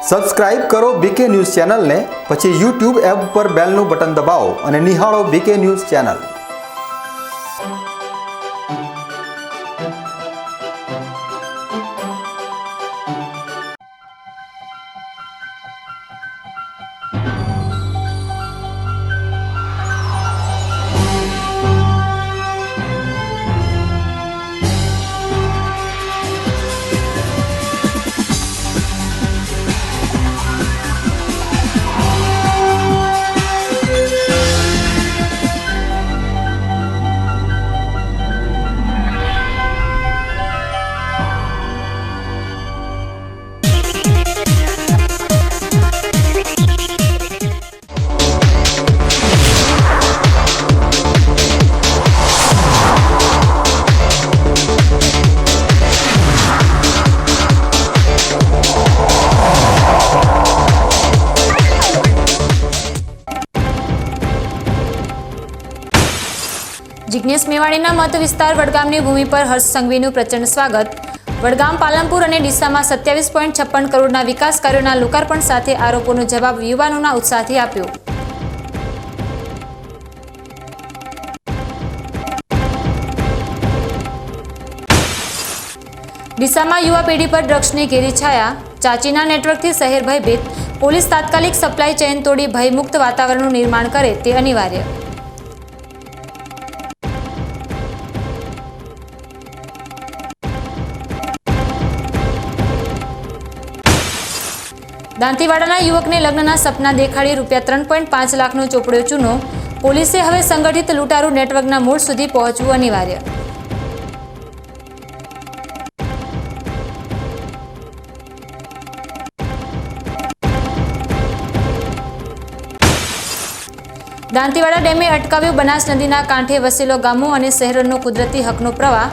Subscribe કરો બીકે news ચેનલને, પછી YouTube એપ પર બેલનું બટન દબાવો અને નિહાળો બીકે ન્યૂઝ ચેનલ। जिग्नेश मेवाणीना मत विस्तार वडगामनी भूमि पर हर्ष संघवीનું प्रचंड स्वागत। वडगाम, पालनपुर અને ડીસામાં 27.56 કરોડના વિકાસ કાર્યોના લોકાર્પણ સાથે આરોપોનો જવાબ યુવાનોના ઉત્સાહથી આપ્યો। ડીસામાં યુવા પેઢી પર ડ્રગ્સની ઘેરી છાયા, ચાચીના નેટવર્કથી શહેર ભયભીત। પોલીસ તાત્કાલિક સપ્લાય ચેઇન તોડી ભયમુક્ત વાતાવરણનું નિર્માણ કરે તે અનિવાર્ય। દાંતીવાડાના યુવકને લગ્નના સપના દેખાડી ₹3.5 લાખનો ચોપડ્યો ચૂનો। પોલીસે હવે સંગઠિત લૂંટારૂ નેટવર્કના મૂળ સુધી પહોંચવું અનિવાર્ય। દાંતીવાડા ડેમે અટકાવ્યો બનાસ નદીના કાંઠે વસેલો ગામો અને શહેરોનો કુદરતી હકનો પ્રવાહ।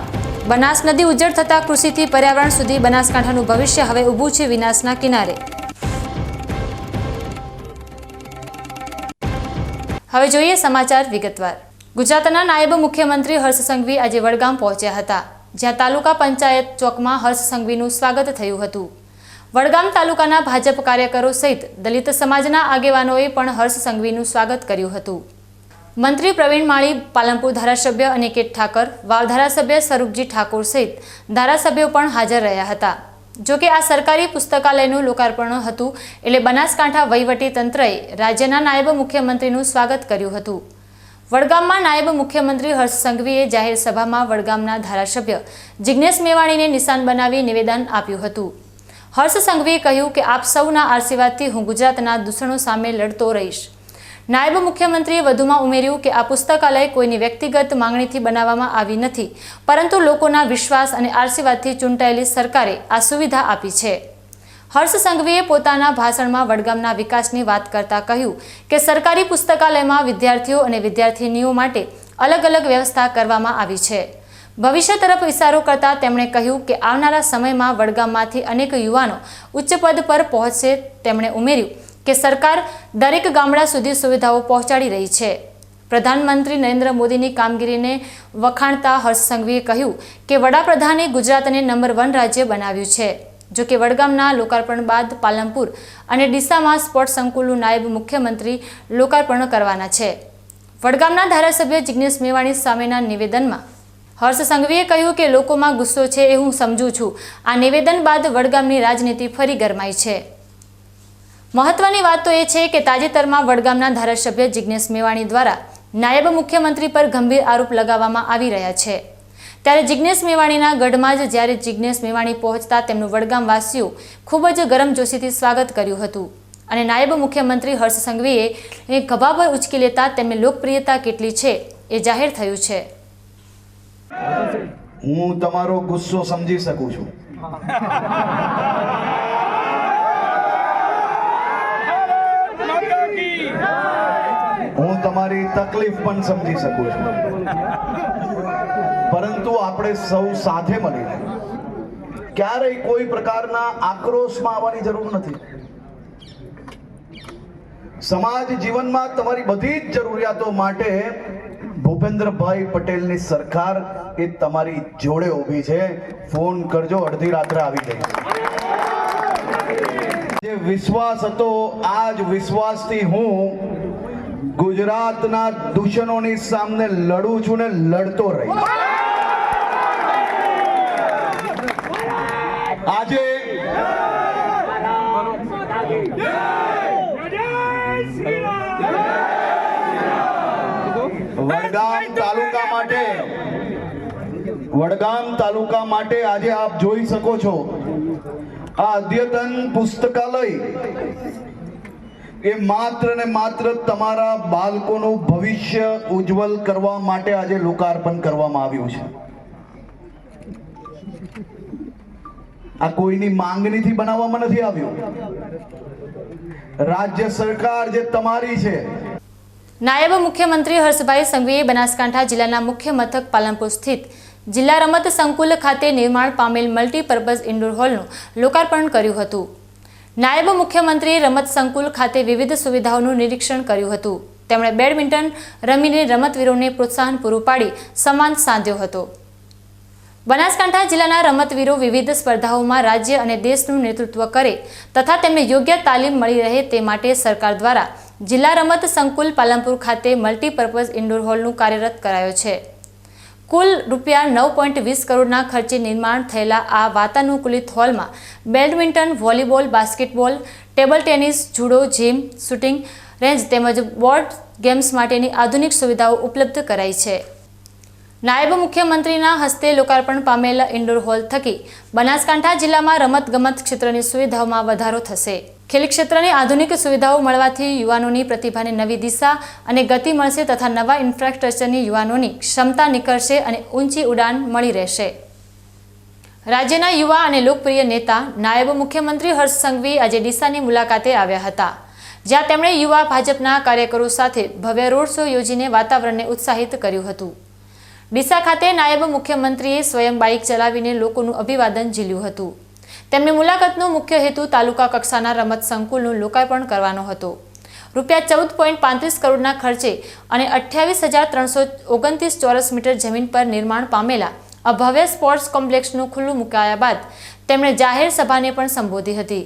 બનાસ નદી ઉજ્જડ થતા કૃષિથી પર્યાવરણ સુધી બનાસકાંઠાનું ભવિષ્ય હવે ઊભું છે વિનાશના કિનારે। હવે જોઈએ સમાચાર વિગતવાર। ગુજરાતના નાયબ મુખ્યમંત્રી હર્ષ સંઘવી આજે વડગામ પહોંચ્યા હતા, જ્યાં તાલુકા પંચાયત ચોકમાં હર્ષ સંઘવીનું સ્વાગત થયું હતું। વડગામ તાલુકાના ભાજપ કાર્યકરો સહિત દલિત સમાજના આગેવાનોએ પણ હર્ષ સંઘવીનું સ્વાગત કર્યું હતું। મંત્રી પ્રવીણ માળી, પાલનપુર ધારાસભ્ય અનિકેત ઠાકર, વાવ ધારાસભ્ય સ્વરૂપજી ઠાકોર સહિત ધારાસભ્યો પણ હાજર રહ્યા હતા। જો કે આ સરકારી પુસ્તકાલયનું લોકાર્પણ હતું એટલે બનાસકાંઠા વહીવટી તંત્રએ રાજ્યના નાયબ મુખ્યમંત્રીનું સ્વાગત કર્યું હતું। વડગામમાં નાયબ મુખ્યમંત્રી હર્ષ સંઘવીએ જાહેર સભામાં વડગામના ધારાસભ્ય જિગ્નેશ મેવાણીને નિશાન બનાવી નિવેદન આપ્યું હતું। હર્ષ સંઘવીએ કહ્યું કે આપ સૌના આશીર્વાદથી હું ગુજરાતના દૂષણો સામે લડતો રહીશ। નાયબ મુખ્યમંત્રીએ વધુમાં ઉમેર્યું કે આ પુસ્તકાલય કોઈની વ્યક્તિગત માંગણીથી બનાવવામાં આવી નથી, પરંતુ લોકોના વિશ્વાસ અને આશીર્વાદથી ચૂંટાયેલી સરકારે આ સુવિધા આપી છે। હર્ષ સંઘવીએ પોતાના ભાષણમાં વડગામના વિકાસની વાત કરતા કહ્યું કે સરકારી પુસ્તકાલયમાં વિદ્યાર્થીઓ અને વિદ્યાર્થિનીઓ માટે અલગ અલગ વ્યવસ્થા કરવામાં આવી છે। ભવિષ્ય તરફ ઇશારો કરતા તેમણે કહ્યું કે આવનારા સમયમાં વડગામમાંથી અનેક યુવાનો ઉચ્ચ પદ પર પહોંચશે। તેમણે ઉમેર્યું કે સરકાર દરેક ગામડા સુધી સુવિધાઓ પહોંચાડી રહી છે। પ્રધાનમંત્રી નરેન્દ્ર મોદીની કામગીરીને વખાણતા હર્ષ સંઘવીએ કહ્યું કે વડાપ્રધાને ગુજરાતને નંબર 1 રાજ્ય બનાવ્યું છે। જો કે વડગામના લોકાર્પણ બાદ પાલનપુર અને ડીસામાં સ્પોર્ટ્સ સંકુલનું નાયબ મુખ્યમંત્રી લોકાર્પણ કરવાના છે। વડગામના ધારાસભ્ય જિગ્નેશ મેવાણી સામેના નિવેદનમાં હર્ષ સંઘવીએ કહ્યું કે લોકોમાં ગુસ્સો છે એ હું સમજું છું। આ નિવેદન બાદ વડગામની રાજનીતિ ફરી ગરમાઈ છે। મહત્વની વાત તો એ છે કે તાજેતરમાં વડગામના ધારાસભ્ય જિગ્નેશ મેવાણી દ્વારા નાયબ મુખ્યમંત્રી પર ગંભીર આરોપ લગાવવામાં આવી રહ્યા છે। ત્યારે જિગ્નેશ મેવાણીના ગઢમાં જ જ્યારે જિગ્નેશ મેવાણી પહોંચતા તેમનું વડગામવાસીઓ ખૂબ જ ગરમજોશીથી સ્વાગત કર્યું હતું અને નાયબ મુખ્યમંત્રી હર્ષ સંઘવીએ ખભા પર ઉચકી લેતા તેમની લોકપ્રિયતા કેટલી છે એ જાહેર થયું છે। હું તમારો ગુસ્સો સમજી શકું છું, હું તમારી તકલીફ પણ સમજી શકું છું, પરંતુ આપણે સૌ સાથે મળીને ક્યારેય કોઈ પ્રકારના આક્રોશમાં આવવાની જરૂર નથી। સમાજ જીવનમાં તમારી બધી જ જરૂરિયાતો માટે ભૂપેન્દ્રભાઈ પટેલની સરકાર એ તમારી જોડે ઊભી છે। ફોન કરજો, અડધી રાત્રે આવી જઈશ। જે વિશ્વાસ હતો આ જ વિશ્વાસથી હું ગુજરાતના દૂષણોની સામે લડું છું ને લડતો રહીશ. આજે વડગામ તાલુકા માટે આજે આપ જોઈ શકો છો આ અદ્યતન પુસ્તકાલય એ માત્ર ને માત્ર તમારા બાળકોનું ભવિષ્ય ઉજ્જવલ કરવા માટે આજે લોકાર્પણ કરવામાં આવ્યું છે. આ કોઈની માંગણીથી બનાવવામાં નથી આવ્યું. રાજ્ય સરકાર જે તમારી છે. નાયબ મુખ્યમંત્રી હર્ષભાઈ સંઘવીએ બનાસકાંઠા જિલ્લાના મુખ્ય મથક પાલનપુર સ્થિત જિલ્લા રમત સંકુલ ખાતે નિર્માણ પામેલ મલ્ટીપર્પઝ ઇન્ડોર હોલનું લોકાર્પણ કર્યું હતું. નાયબ મુખ્યમંત્રીએ રમત સંકુલ ખાતે વિવિધ સુવિધાઓનું નિરીક્ષણ કર્યું હતું. તેમણે બેડમિન્ટન રમીને રમતવીરોને પ્રોત્સાહન પૂરું પાડી સન્માન સાધ્યો હતો. બનાસકાંઠા જિલ્લાના રમતવીરો વિવિધ સ્પર્ધાઓમાં રાજ્ય અને દેશનું નેતૃત્વ કરે તથા તેમને યોગ્ય તાલીમ મળી રહે તે માટે સરકાર દ્વારા જિલ્લા રમત સંકુલ પાલનપુર ખાતે મલ્ટીપર્પઝ ઇન્ડોર હોલનું કાર્યરત કરાયો છે. કુલ ₹9.20 કરોડના ખર્ચે નિર્માણ થયેલા આ વાતાનુકૂલિત હોલમાં badminton, volleyball, basketball, table tennis, judo, gym, shooting range તેમજ બોર્ડ ગેમ્સ માટેની આધુનિક સુવિધાઓ ઉપલબ્ધ કરાઈ છે. નાયબ મુખ્યમંત્રીના હસ્તે લોકાર્પણ પામેલા ઇન્ડોર હોલ થકી બનાસકાંઠા જિલ્લામાં રમતગમત ક્ષેત્રની સુવિધાઓમાં વધારો થશે. ખેલ ક્ષેત્રની આધુનિક સુવિધાઓ મળવાથી યુવાનોની પ્રતિભાને નવી દિશા અને ગતિ મળશે તથા નવા ઇન્ફ્રાસ્ટ્રક્ચરની યુવાનોની ક્ષમતા નિખરશે અને ઊંચી ઉડાન મળી રહેશે. રાજ્યના યુવા અને લોકપ્રિય નેતા નાયબ મુખ્યમંત્રી હર્ષ સંઘવી આજે ડીસાની મુલાકાતે આવ્યા હતા, જ્યાં તેમણે યુવા ભાજપના કાર્યકરો સાથે ભવ્ય રોડ શો યોજીને વાતાવરણને ઉત્સાહિત કર્યું હતું. ડીસા ખાતે નાયબ મુખ્યમંત્રીએ સ્વયં બાઇક ચલાવીને લોકોનું અભિવાદન ઝીલ્યું હતું. તેમની મુલાકાતનો મુખ્ય હેતુ તાલુકા કક્ષાના રમત સંકુલનું લોકાર્પણ કરવાનો હતો. ₹14.35 કરોડના ખર્ચે અને 28,329 ચોરસ મીટર જમીન પર નિર્માણ પામેલા આ ભવ્ય સ્પોર્ટ્સ કોમ્પ્લેક્સનું ખુલ્લું મુકાયા બાદ તેમણે જાહેર સભાને પણ સંબોધી હતી.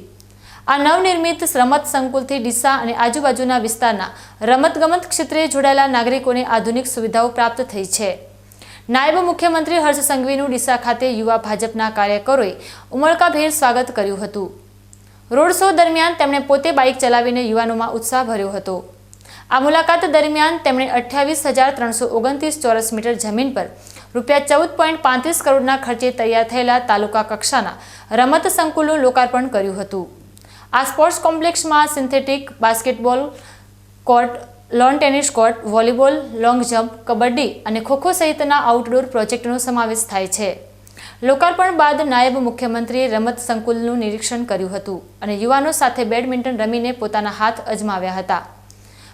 આ નવનિર્મિત રમત સંકુલથી ડીસા અને આજુબાજુના વિસ્તારના રમતગમત ક્ષેત્રે જોડાયેલા નાગરિકોને આધુનિક સુવિધાઓ પ્રાપ્ત થઈ છે. નાયબ મુખ્યમંત્રી હર્ષ સંઘવીનું ડીસા ખાતે યુવા ભાજપના કાર્યકરોએ ઉમળકાભેર સ્વાગત કર્યું હતું. રોડ શો દરમિયાન તેમણે પોતે બાઇક ચલાવીને યુવાનોમાં ઉત્સાહ ભર્યો હતો. આ મુલાકાત દરમિયાન તેમણે 28,329 ચોરસ મીટર જમીન પર ₹14.35 કરોડના ખર્ચે તૈયાર થયેલા તાલુકા કક્ષાના રમત સંકુલનું લોકાર્પણ કર્યું હતું. આ સ્પોર્ટ્સ કોમ્પ્લેક્સમાં synthetic basketball court, lawn tennis court, volleyball, long jump, kabaddi અને ખોખો સહિતના આઉટડોર પ્રોજેક્ટનો સમાવેશ થાય છે. લોકાર્પણ બાદ નાયબ મુખ્યમંત્રીએ રમત સંકુલનું નિરીક્ષણ કર્યું હતું અને યુવાનો સાથે બેડમિન્ટન રમીને પોતાના હાથ અજમાવ્યા હતા.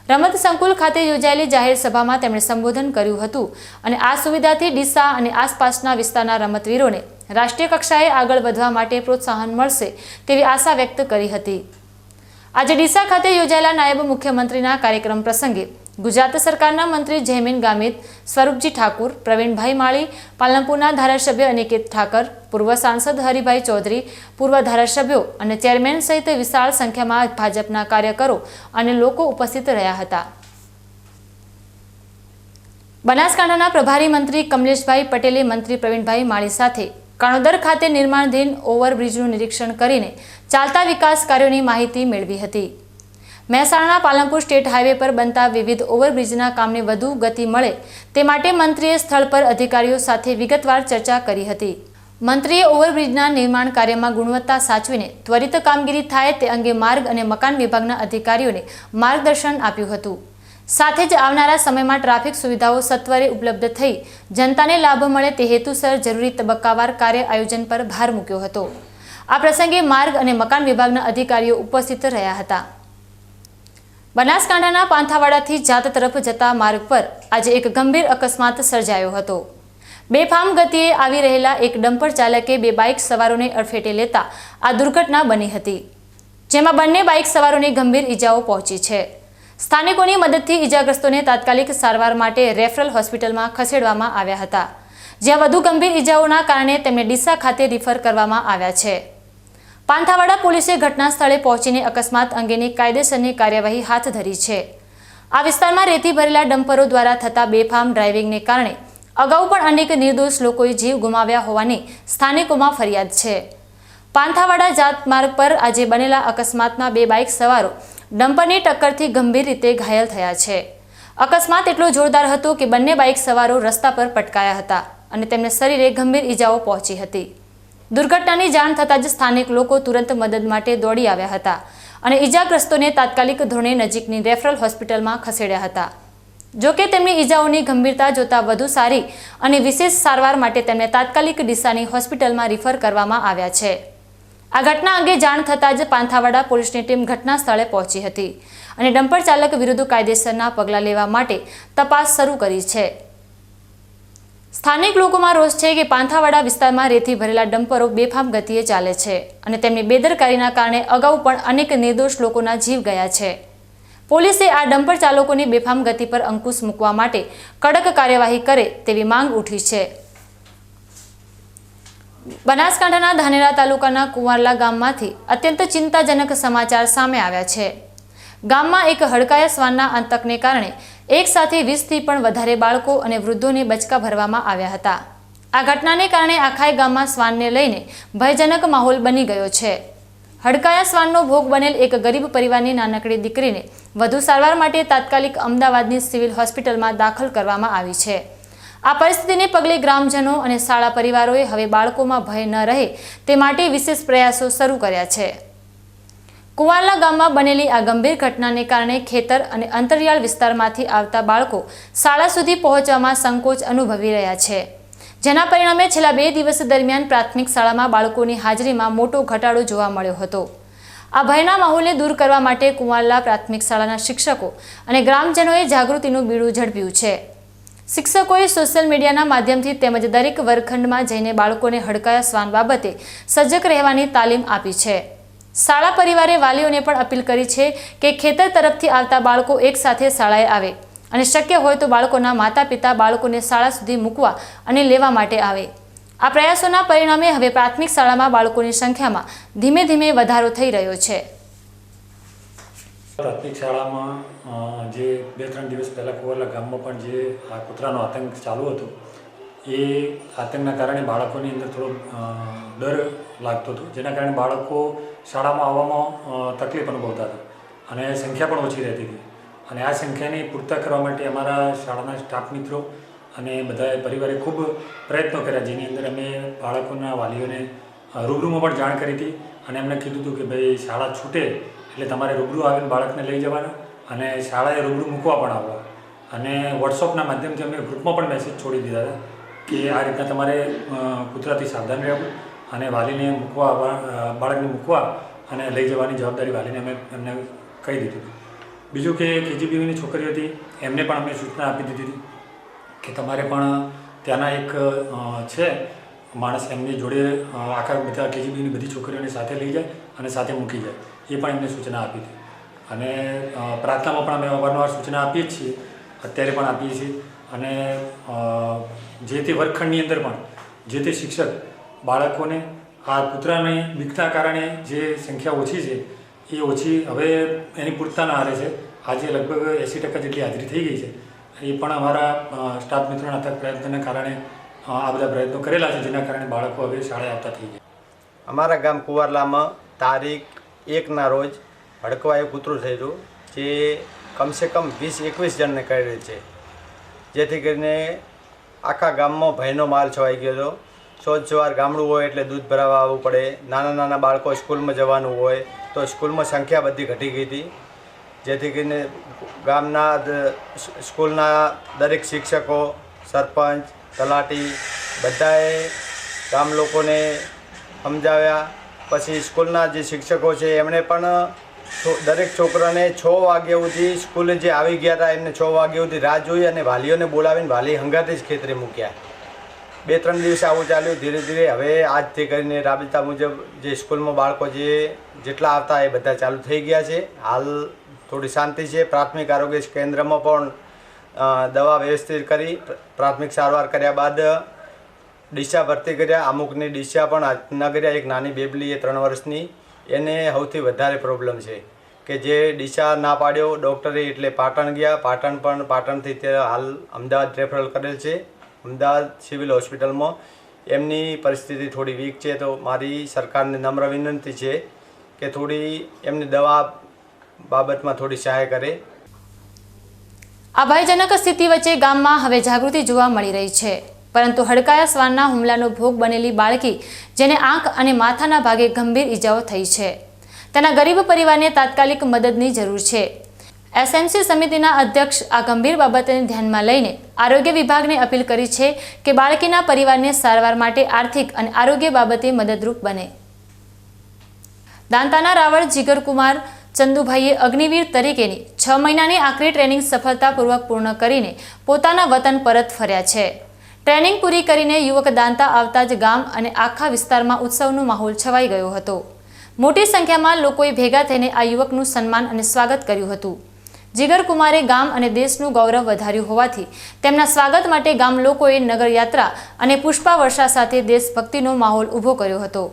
રમત સંકુલ ખાતે યોજાયેલી જાહેર સભામાં તેમણે સંબોધન કર્યું હતું અને આ સુવિધાથી ડીસા અને આસપાસના વિસ્તારના રમતવીરોને રાષ્ટ્રીય કક્ષાએ આગળ વધવા માટે પ્રોત્સાહન મળશે તેવી આશા વ્યક્ત કરી હતી. આજે ડીસા ખાતે યોજાયેલા નાયબ મુખ્યમંત્રીના કાર્યક્રમ પ્રસંગે ગુજરાત સરકારના મંત્રી જયમીન ગામિત, સ્વરૂપજી ઠાકુર, પ્રવીણભાઈ માળી, પાલનપુરના ધારાસભ્ય અનિકેત ઠાકર, પૂર્વ સાંસદ હરિભાઈ ચૌધરી, પૂર્વ ધારાસભ્યો અને ચેરમેન સહિત વિશાળ સંખ્યામાં ભાજપના કાર્યકરો અને લોકો ઉપસ્થિત રહ્યા હતા. બનાસકાંઠાના પ્રભારી મંત્રી કમલેશભાઈ પટેલે મંત્રી પ્રવીણભાઈ માળી સાથે કાણોદર ખાતે નિર્માણાધીન ઓવરબ્રિજનું નિરીક્ષણ કરીને ચાલતા વિકાસ કાર્યોની માહિતી મેળવી હતી. મહેસાણાના પાલનપુર સ્ટેટ હાઈવે પર બનતા વિવિધ ઓવરબ્રિજના કામને વધુ ગતિ મળે તે માટે મંત્રીએ સ્થળ પર અધિકારીઓ સાથે વિગતવાર ચર્ચા કરી હતી. મંત્રીએ ઓવરબ્રિજના નિર્માણ કાર્યમાં ગુણવત્તા સાચવીને ત્વરિત કામગીરી થાય તે અંગે માર્ગ અને મકાન વિભાગના અધિકારીઓને માર્ગદર્શન આપ્યું હતું. સાથે જ આવનારા સમયમાં ટ્રાફિક સુવિધાઓ સત્વરે ઉપલબ્ધ થઈ જનતાને લાભ મળે તે હેતુસર જરૂરી તબક્કાવાર કાર્ય આયોજન પર ભાર મૂક્યો હતો. આ પ્રસંગે માર્ગ અને મકાન વિભાગના અધિકારીઓ ઉપસ્થિત રહ્યા હતા. બનાસકાંઠાના પાંથાવાડાથી જાત તરફ જતા માર્ગ પર આજે એક ગંભીર અકસ્માત સર્જાયો હતો. બેફામ ગતિએ આવી રહેલા એક ડમ્પર ચાલકે બે બાઇક સવારોને અડફેટે લેતા આ દુર્ઘટના બની હતી, જેમાં બંને બાઇક સવારોને ગંભીર ઈજાઓ પહોંચી છે. સ્થાનિકોની મદદથી ઈજાગ્રસ્તોને તાત્કાલિક સારવાર માટે રેફરલ હોસ્પિટલમાં ખસેડવામાં આવ્યા હતા, જ્યાં વધુ ગંભીર ઈજાઓના કારણે તેમને ડીસા ખાતે રિફર કરવામાં આવ્યા છે. પાંથાવાડા પોલીસે ઘટના સ્થળે પહોંચીને અકસ્માત અંગેની કાયદેસરની કાર્યવાહી હાથ ધરી છે. આ વિસ્તારમાં રેતી ભરેલા ડમ્પરો દ્વારા થતા બેફામ ડ્રાઇવિંગને કારણે અગાઉ પણ અનેક નિર્દોષ લોકોએ જીવ ગુમાવ્યા હોવાની સ્થાનિકોમાં ફરિયાદ છે. પાંથાવાડા જાત માર્ગ પર આજે બનેલા અકસ્માતમાં 2 બાઇક સવારો ડમ્પરની ટક્કરથી ગંભીર રીતે ઘાયલ થયા છે. અકસ્માત એટલો જોરદાર હતો કે બંને બાઇક સવારો રસ્તા પર પટકાયા હતા અને તેમને શરીરે ગંભીર ઈજાઓ પહોંચી હતી. દુર્ઘટનાની જાણ થતાં જ સ્થાનિક લોકો તુરંત મદદ માટે દોડી આવ્યા હતા અને ઈજાગ્રસ્તોને તાત્કાલિક ધોરણે નજીકની રેફરલ હોસ્પિટલમાં ખસેડ્યા હતા. જોકે તેમની ઈજાઓની ગંભીરતા જોતા વધુ સારી અને વિશેષ સારવાર માટે તેમને તાત્કાલિક ડીસાની હોસ્પિટલમાં રિફર કરવામાં આવ્યા છે. આ ઘટના અંગે જાણ થતાં જ પાંથાવાડા પોલીસની ટીમ ઘટના સ્થળે પહોંચી હતી અને ડમ્પર ચાલક વિરુદ્ધ કાયદેસરના પગલાં લેવા માટે તપાસ શરૂ કરી છે. સ્થાનિક લોકોમાં રોષ છે કે પાંથાવાડા વિસ્તારમાં રેતી ભરેલા ડમ્પરો બેફામ ગતિએ ચાલે છે અને તેમની બેદરકારીના કારણે અગાઉ પણ અનેક નિર્દોષ લોકોના જીવ ગયા છે. પોલીસે આ ડમ્પર ચાલકોની બેફામ ગતિ પર અંકુશ મૂકવા માટે કડક કાર્યવાહી કરે તેવી માંગ ઉઠી છે. બનાસકાંઠાના ધાનેરા તાલુકાના કુંવારલા ગામમાંથી અત્યંત ચિંતાજનક સમાચાર સામે આવ્યા છે. ગામમાં એક હડકાયા શ્વાનના આતંકને કારણે એક સાથે 20થી પણ વધારે બાળકો અને વૃદ્ધોને બચકા ભરવામાં આવ્યા હતા. આ ઘટનાને કારણે આખાય ગામમાં શ્વાનને લઈને ભયજનક માહોલ બની ગયો છે. હડકાયા શ્વાનનો ભોગ બનેલ એક ગરીબ પરિવારની નાનકડી દીકરીને વધુ સારવાર માટે તાત્કાલિક અમદાવાદની સિવિલ હોસ્પિટલમાં દાખલ કરવામાં આવી છે. આ પરિસ્થિતિને પગલે ગ્રામજનો અને શાળા પરિવારોએ હવે બાળકોમાં ભય ન રહે તે માટે વિશેષ પ્રયાસો શરૂ કર્યા છે. કુંવારલા ગામમાં બનેલી આ ગંભીર ઘટનાને કારણે ખેતર અને અંતરિયાળ વિસ્તારમાંથી આવતા બાળકો શાળા સુધી પહોંચવામાં સંકોચ અનુભવી રહ્યા છે. જેના પરિણામે છેલ્લા 2 દિવસ દરમિયાન પ્રાથમિક શાળામાં બાળકોની હાજરીમાં મોટો ઘટાડો જોવા મળ્યો હતો. આ ભયના માહોલને દૂર કરવા માટે કુંવારલા પ્રાથમિક શાળાના શિક્ષકો અને ગ્રામજનોએ જાગૃતિનું બીડું ઝડપ્યું છે. શિક્ષકોએ સોશિયલ મીડિયાના માધ્યમથી તેમજ દરેક વર્ગખંડમાં જઈને બાળકોને હડકાયા શ્વાન બાબતે સજગ રહેવાની તાલીમ આપી છે. શાળા પરિવારે વાલીઓને પણ અપીલ કરી છે કે ખેતર તરફથી આવતા બાળકો એકસાથે શાળાએ આવે અને શક્ય હોય તો બાળકોના માતા પિતા બાળકોને શાળા સુધી મૂકવા અને લેવા માટે આવે. આ પ્રયાસોના પરિણામે હવે પ્રાથમિક શાળામાં બાળકોની સંખ્યામાં ધીમે ધીમે વધારો થઈ રહ્યો છે. પ્રાથમિક શાળામાં જે 2-3 દિવસ પહેલાં કુંવારલા ગામમાં પણ જે આ કૂતરાનો આતંક ચાલુ હતો એ આતંકના કારણે બાળકોની અંદર થોડો ડર લાગતો હતો, જેના કારણે બાળકો શાળામાં આવવામાં તકલીફ અનુભવતા હતા અને સંખ્યા પણ ઓછી રહેતી હતી. અને આ સંખ્યાને પૂર્તા કરવા માટે અમારા શાળાના સ્ટાફ મિત્રો અને બધા પરિવારે ખૂબ પ્રયત્નો કર્યા, જેની અંદર અમે બાળકોના વાલીઓને રૂબરૂમાં પણ જાણ કરી હતી અને એમને કીધું હતું કે ભાઈ શાળા છૂટે એટલે તમારે રૂબરૂ આવીને બાળકને લઈ જવાના અને શાળાએ રૂબરૂ મૂકવા પણ આવવા. અને વોટ્સઅપના માધ્યમથી અમે ગ્રુપમાં પણ મેસેજ છોડી દીધા હતા કે આ રીતના તમારે કૂતરાથી સાવધાન રહેવું અને વાલીને મૂકવા બાળકને મૂકવા અને લઈ જવાની જવાબદારી વાલીને અમે એમને કહી દીધું હતું. બીજું કે કેજીબીવીની છોકરીઓ હતી એમને પણ અમે સૂચના આપી દીધી હતી કે તમારે પણ ત્યાંના એક છે માણસ એમની જોડે આખા બધા કેજીબીની બધી છોકરીઓને સાથે લઈ જાય અને સાથે મૂકી જાય, એ પણ એમને સૂચના આપી હતી. અને પ્રાર્થનામાં પણ અમે અવારનવાર સૂચના આપીએ જ છીએ, અત્યારે પણ આપીએ છીએ. અને જે તે વર્ગખંડની અંદર પણ જે તે શિક્ષક બાળકોને આ કૂતરાની બીકના કારણે જે સંખ્યા ઓછી છે એ ઓછી હવે એની પૂરતાના હારે છે. આજે લગભગ 80% જેટલી હાજરી થઈ ગઈ છે. એ પણ અમારા સ્ટાફ મિત્રોના અથાગ પ્રયત્નના કારણે આ બધા પ્રયત્નો કરેલા છે, જેના કારણે બાળકો હવે શાળાએ આવતા થઈ ગયા. અમારા ગામ કુંવારલામાં તારીખ 1ના રોજ હડકવાયું કૂતરું થયું, જે કમસે કમ 20-21 જણને કરેલ છે, જેથી કરીને આખા ગામમાં ભયનો માલ છવાઈ ગયો હતો. સોજ-સવાર ગામડું હોય એટલે દૂધ ભરાવા આવવું પડે, નાના નાના બાળકો સ્કૂલમાં જવાનું હોય તો સ્કૂલમાં સંખ્યા બધી ઘટી ગઈ હતી, જેથી કરીને ગામના સ્કૂલના દરેક શિક્ષકો, સરપંચ, તલાટી બધાએ ગામ લોકોને સમજાવ્યા. પછી સ્કૂલના જે શિક્ષકો છે એમણે પણ દરેક છોકરાને 6 વાગ્યા સુધી સ્કૂલે જે આવી ગયા હતા એમને 6 વાગ્યા સુધી રાહ જોઈ અને વાલીઓને બોલાવીને વાલી હંગાતે જ ખેતરે મૂક્યા. 2-3 દિવસ આવું ચાલ્યું. ધીરે ધીરે હવે આજથી કરીને રાબેતા મુજબ જે સ્કૂલમાં બાળકો જેટલા આવતા એ બધા ચાલુ થઈ ગયા છે. હાલ થોડી શાંતિ છે. પ્રાથમિક આરોગ્ય કેન્દ્રમાં પણ દવા વ્યવસ્થિત કરી પ્રાથમિક સારવાર કર્યા બાદ ડીસા ભરતી કર્યા, અમુકની ડીસા પણ ન કર્યા. એક નાની બેબલી એ 3 વર્ષની, એને સૌથી વધારે પ્રોબ્લેમ છે કે જે ડીસા ના પાડ્યો ડૉક્ટરે એટલે પાટણ ગયા. પાટણથી તે હાલ અમદાવાદ રેફરલ કરેલ છે, અમદાવાદ સિવિલ હોસ્પિટલમાં. એમની પરિસ્થિતિ થોડી વીક છે, તો મારી સરકારને નમ્ર વિનંતી છે કે થોડી એમની દવા બાબતમાં થોડી સહાય કરે. આ ભયજનક સ્થિતિ વચ્ચે ગામમાં હવે જાગૃતિ જોવા મળી રહી છે, પરંતુ હડકાયા શ્વાનના હુમલાનો ભોગ બનેલી બાળકી જેને આંખ અને માથાના ભાગે ગંભીર ઈજાઓ થઈ છે, તેના ગરીબ પરિવારને તાત્કાલિક મદદની જરૂર છે. એસએમસી સમિતિના અધ્યક્ષ આ ગંભીર બાબતને ધ્યાનમાં લઈને આરોગ્ય વિભાગને અપીલ કરી છે કે બાળકીના પરિવારને સારવાર માટે આર્થિક અને આરોગ્ય બાબતે મદદરૂપ બને. દાંતાના રાવળ જીગરકુમાર ચંદુભાઈએ અગ્નિવીર તરીકેની 6 મહિનાની આકરી ટ્રેનિંગ સફળતાપૂર્વક પૂર્ણ કરીને પોતાના વતન પરત ફર્યા છે. ટ્રેનિંગ પૂરી કરીને યુવક દાંતા આવતા જ ગામ અને આખા વિસ્તારમાં ઉત્સવનો માહોલ છવાઈ ગયો હતો. મોટી સંખ્યામાં લોકોએ ભેગા થઈને આ યુવકનું સન્માન અને સ્વાગત કર્યું હતું. જીગરકુમારે ગામ અને દેશનું ગૌરવ વધાર્યું હોવાથી તેમના સ્વાગત માટે ગામ લોકોએ નગરયાત્રા અને પુષ્પાવર્ષા સાથે દેશભક્તિનો માહોલ ઊભો કર્યો હતો.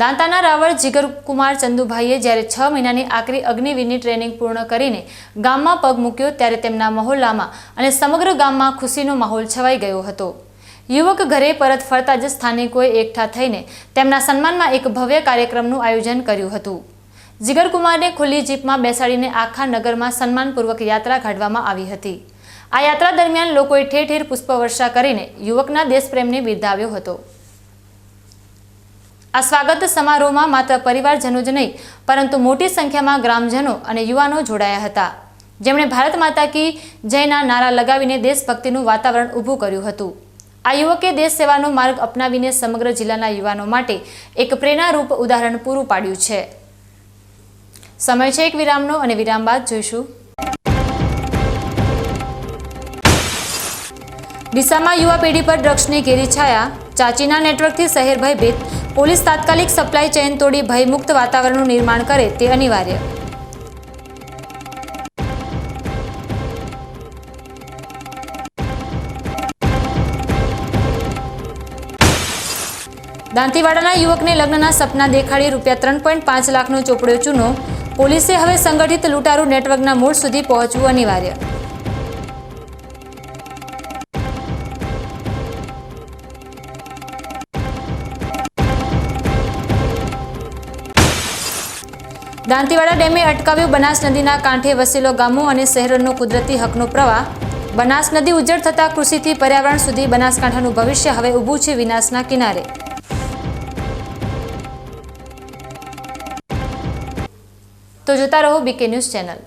દાંતાના રાવળ જીગરકુમાર ચંદુભાઈએ જ્યારે 6 મહિનાની આકરી અગ્નિવીરની ટ્રેનિંગ પૂર્ણ કરીને ગામમાં પગ મૂક્યો ત્યારે તેમના મહોલ્લામાં અને સમગ્ર ગામમાં ખુશીનો માહોલ છવાઈ ગયો હતો. યુવક ઘરે પરત ફરતા જ સ્થાનિકોએ એકઠા થઈને તેમના સન્માનમાં એક ભવ્ય કાર્યક્રમનું આયોજન કર્યું હતું. જીગરકુમારને ખુલ્લી જીપમાં બેસાડીને આખા નગરમાં સન્માનપૂર્વક યાત્રા કાઢવામાં આવી હતી. આ યાત્રા દરમિયાન લોકોએ ઠેર ઠેર પુષ્પવર્ષા કરીને યુવકના દેશપ્રેમને બિરદાવ્યો હતો. આ સ્વાગત સમારોહમાં માત્ર પરિવારજનો જ નહીં પરંતુ મોટી સંખ્યામાં ગ્રામજનો અને યુવાનો જોડાયા હતા, જેમણે ભારત માતા કી જયના નારા લગાવીને દેશભક્તિનું વાતાવરણ ઊભું કર્યું હતું. આ યુવકે દેશ સેવાનો માર્ગ અપનાવીને સમગ્ર જિલ્લાના યુવાનો માટે એક પ્રેરણારૂપ ઉદાહરણ પૂરું પાડ્યું છે. સમય છે એક વિરામનો અને વિરામ બાદ જોઈશું. ડીસામાં યુવા પેઢી પર ડ્રગ્સની ઘેરી છાયા, ચાચીના નેટવર્કથી શહેર ભયભીત. પોલીસ તાત્કાલિક સપ્લાય ચેઇન તોડી ભયમુક્ત વાતાવરણનું નિર્માણ કરે તે અનિવાર્ય. દાંતીવાડાના યુવકને લગ્નના સપના દેખાડી ₹3.5 લાખનો ચોપડ્યો ચૂનો. પોલીસે હવે સંગઠિત લૂંટારૂ નેટવર્કના મૂળ સુધી પહોંચવું અનિવાર્ય. દાંતીવાડા ડેમે અટકાવ્યો બનાસ નદીના કાંઠે વસેલો ગામો અને શહેરોનો કુદરતી હકનો પ્રવાહ. બનાસ નદી ઉજ્જડ થતા કૃષિથી પર્યાવરણ સુધી બનાસકાંઠાનું ભવિષ્ય હવે ઊભું છે વિનાશના કિનારે. તો જોતા રહો બીકે ન્યૂઝ ચેનલ.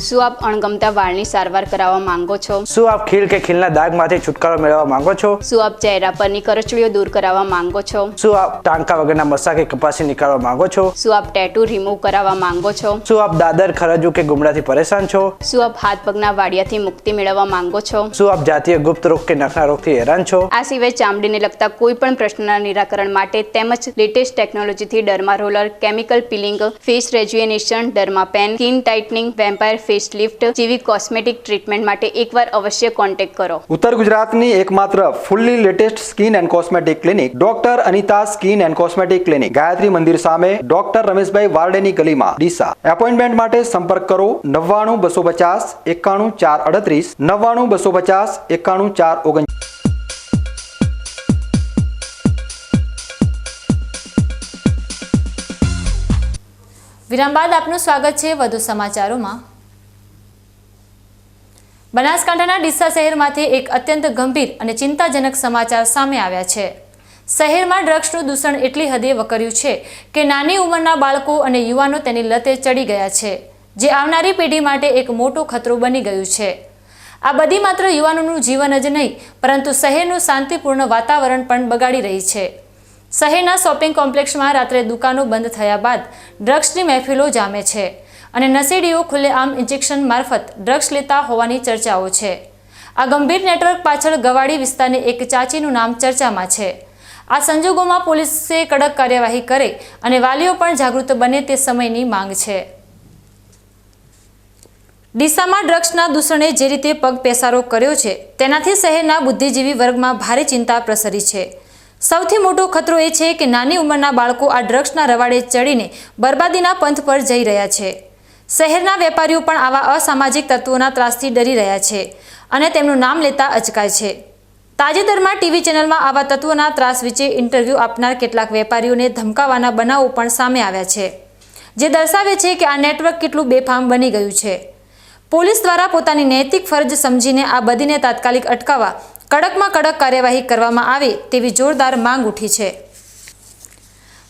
શું આપ અણગમતા વાળની સારવાર કરાવવા માંગો છો? શું આપ ખીલ કે ખીલના દાગમાંથી છુટકારો મેળવવા માંગો છો? શું આપ ચહેરા પરની કરચલીઓ દૂર કરાવવા માંગો છો? શું આપ ટાંકા વગરના મસા કે કપાસી નીકાળવા માંગો છો? શું આપ ટેટુ રિમૂવ કરાવવા માંગો છો? શું આપ દાદર ખરજુ કે ગુમડાથી પરેશાન છો? શું આપ હાથ પગના વાડિયાથી મુક્તિ મેળવવા માંગો છો? શું આપ જાતીય ગુપ્ત રોગ કે નખના રોગથી હેરાન છો? આ સિવાય ચામડીને લગતા કોઈ પણ પ્રશ્નના નિરાકરણ માટે તેમજ લેટેસ્ટ ટેકનોલોજીથી derma roller, chemical peeling, face rejuvenation, derma pen, skin tightening, vampire face lift જેવી કોસ્મેટિક ટ્રીટમેન્ટ માટે એકવાર અવશ્ય કોન્ટેક્ટ કરો. ઉત્તર ગુજરાતની એકમાત્ર fully latest skin and cosmetic clinic doctor Anita skin and cosmetic clinic, Gayatri Mandir સામે, ડોક્ટર રમેશભાઈ વારડેની ગલીમાં, ડીસા. એપોઇન્ટમેન્ટ માટે સંપર્ક કરો 99 250 91 438, 99 250 91 439. વિરામ બાદ આપનું સ્વાગત છે વધુ સમાચારોમાં. બનાસકાંઠાના ડીસા શહેરમાંથી એક અત્યંત ગંભીર અને ચિંતાજનક સમાચાર સામે આવ્યા છે. શહેરમાં ડ્રગ્સનું દૂષણ એટલી હદે વકર્યું છે કે નાની ઉંમરના બાળકો અને યુવાનો તેની લતે ચડી ગયા છે, જે આવનારી પેઢી માટે એક મોટો ખતરો બની ગયું છે. આ બધી માત્ર યુવાનોનું જીવન જ નહીં પરંતુ શહેરનું શાંતિપૂર્ણ વાતાવરણ પણ બગાડી રહી છે. શહેરના શોપિંગ કોમ્પ્લેક્સમાં રાત્રે દુકાનો બંધ થયા બાદ ડ્રગ્સની મહેફિલો જામે છે અને નશેડીઓ ખુલ્લેઆમ ઇન્જેક્શન મારફત ડ્રગ્સ લેતા હોવાની ચર્ચાઓ છે. આ ગંભીર નેટવર્ક પાછળ ગવાડી વિસ્તારની એક ચાચીનું નામ ચર્ચામાં છે. આ સંજોગોમાં પોલીસે કડક કાર્યવાહી કરે અને વાલીઓ પણ જાગૃત બને તે સમયની માંગ છે. ડીસામાં ડ્રગ્સના દૂષણે જે રીતે પગ પેસારો કર્યો છે તેનાથી શહેરના બુદ્ધિજીવી વર્ગમાં ભારે ચિંતા પ્રસરી છે. સૌથી મોટો ખતરો એ છે કે નાની ઉંમરના બાળકો આ ડ્રગ્સના રવાડે ચડીને બરબાદીના પંથ પર જઈ રહ્યા છે. શહેરના વેપારીઓ પણ આવા અસામાજિક તત્વોના ત્રાસથી ડરી રહ્યા છે અને તેમનું નામ લેતા અચકાય છે. તાજેતરમાં ટીવી ચેનલમાં આવા તત્વોના ત્રાસ વિશે ઇન્ટરવ્યૂ આપનાર કેટલાક વેપારીઓને ધમકાવવાના બનાવો પણ સામે આવ્યા છે, જે દર્શાવે છે કે આ નેટવર્ક કેટલું બેફામ બની ગયું છે. પોલીસ દ્વારા પોતાની નૈતિક ફરજ સમજીને આ બદીને તાત્કાલિક અટકાવવા કડકમાં કડક કાર્યવાહી કરવામાં આવે તેવી જોરદાર માંગ ઉઠી છે.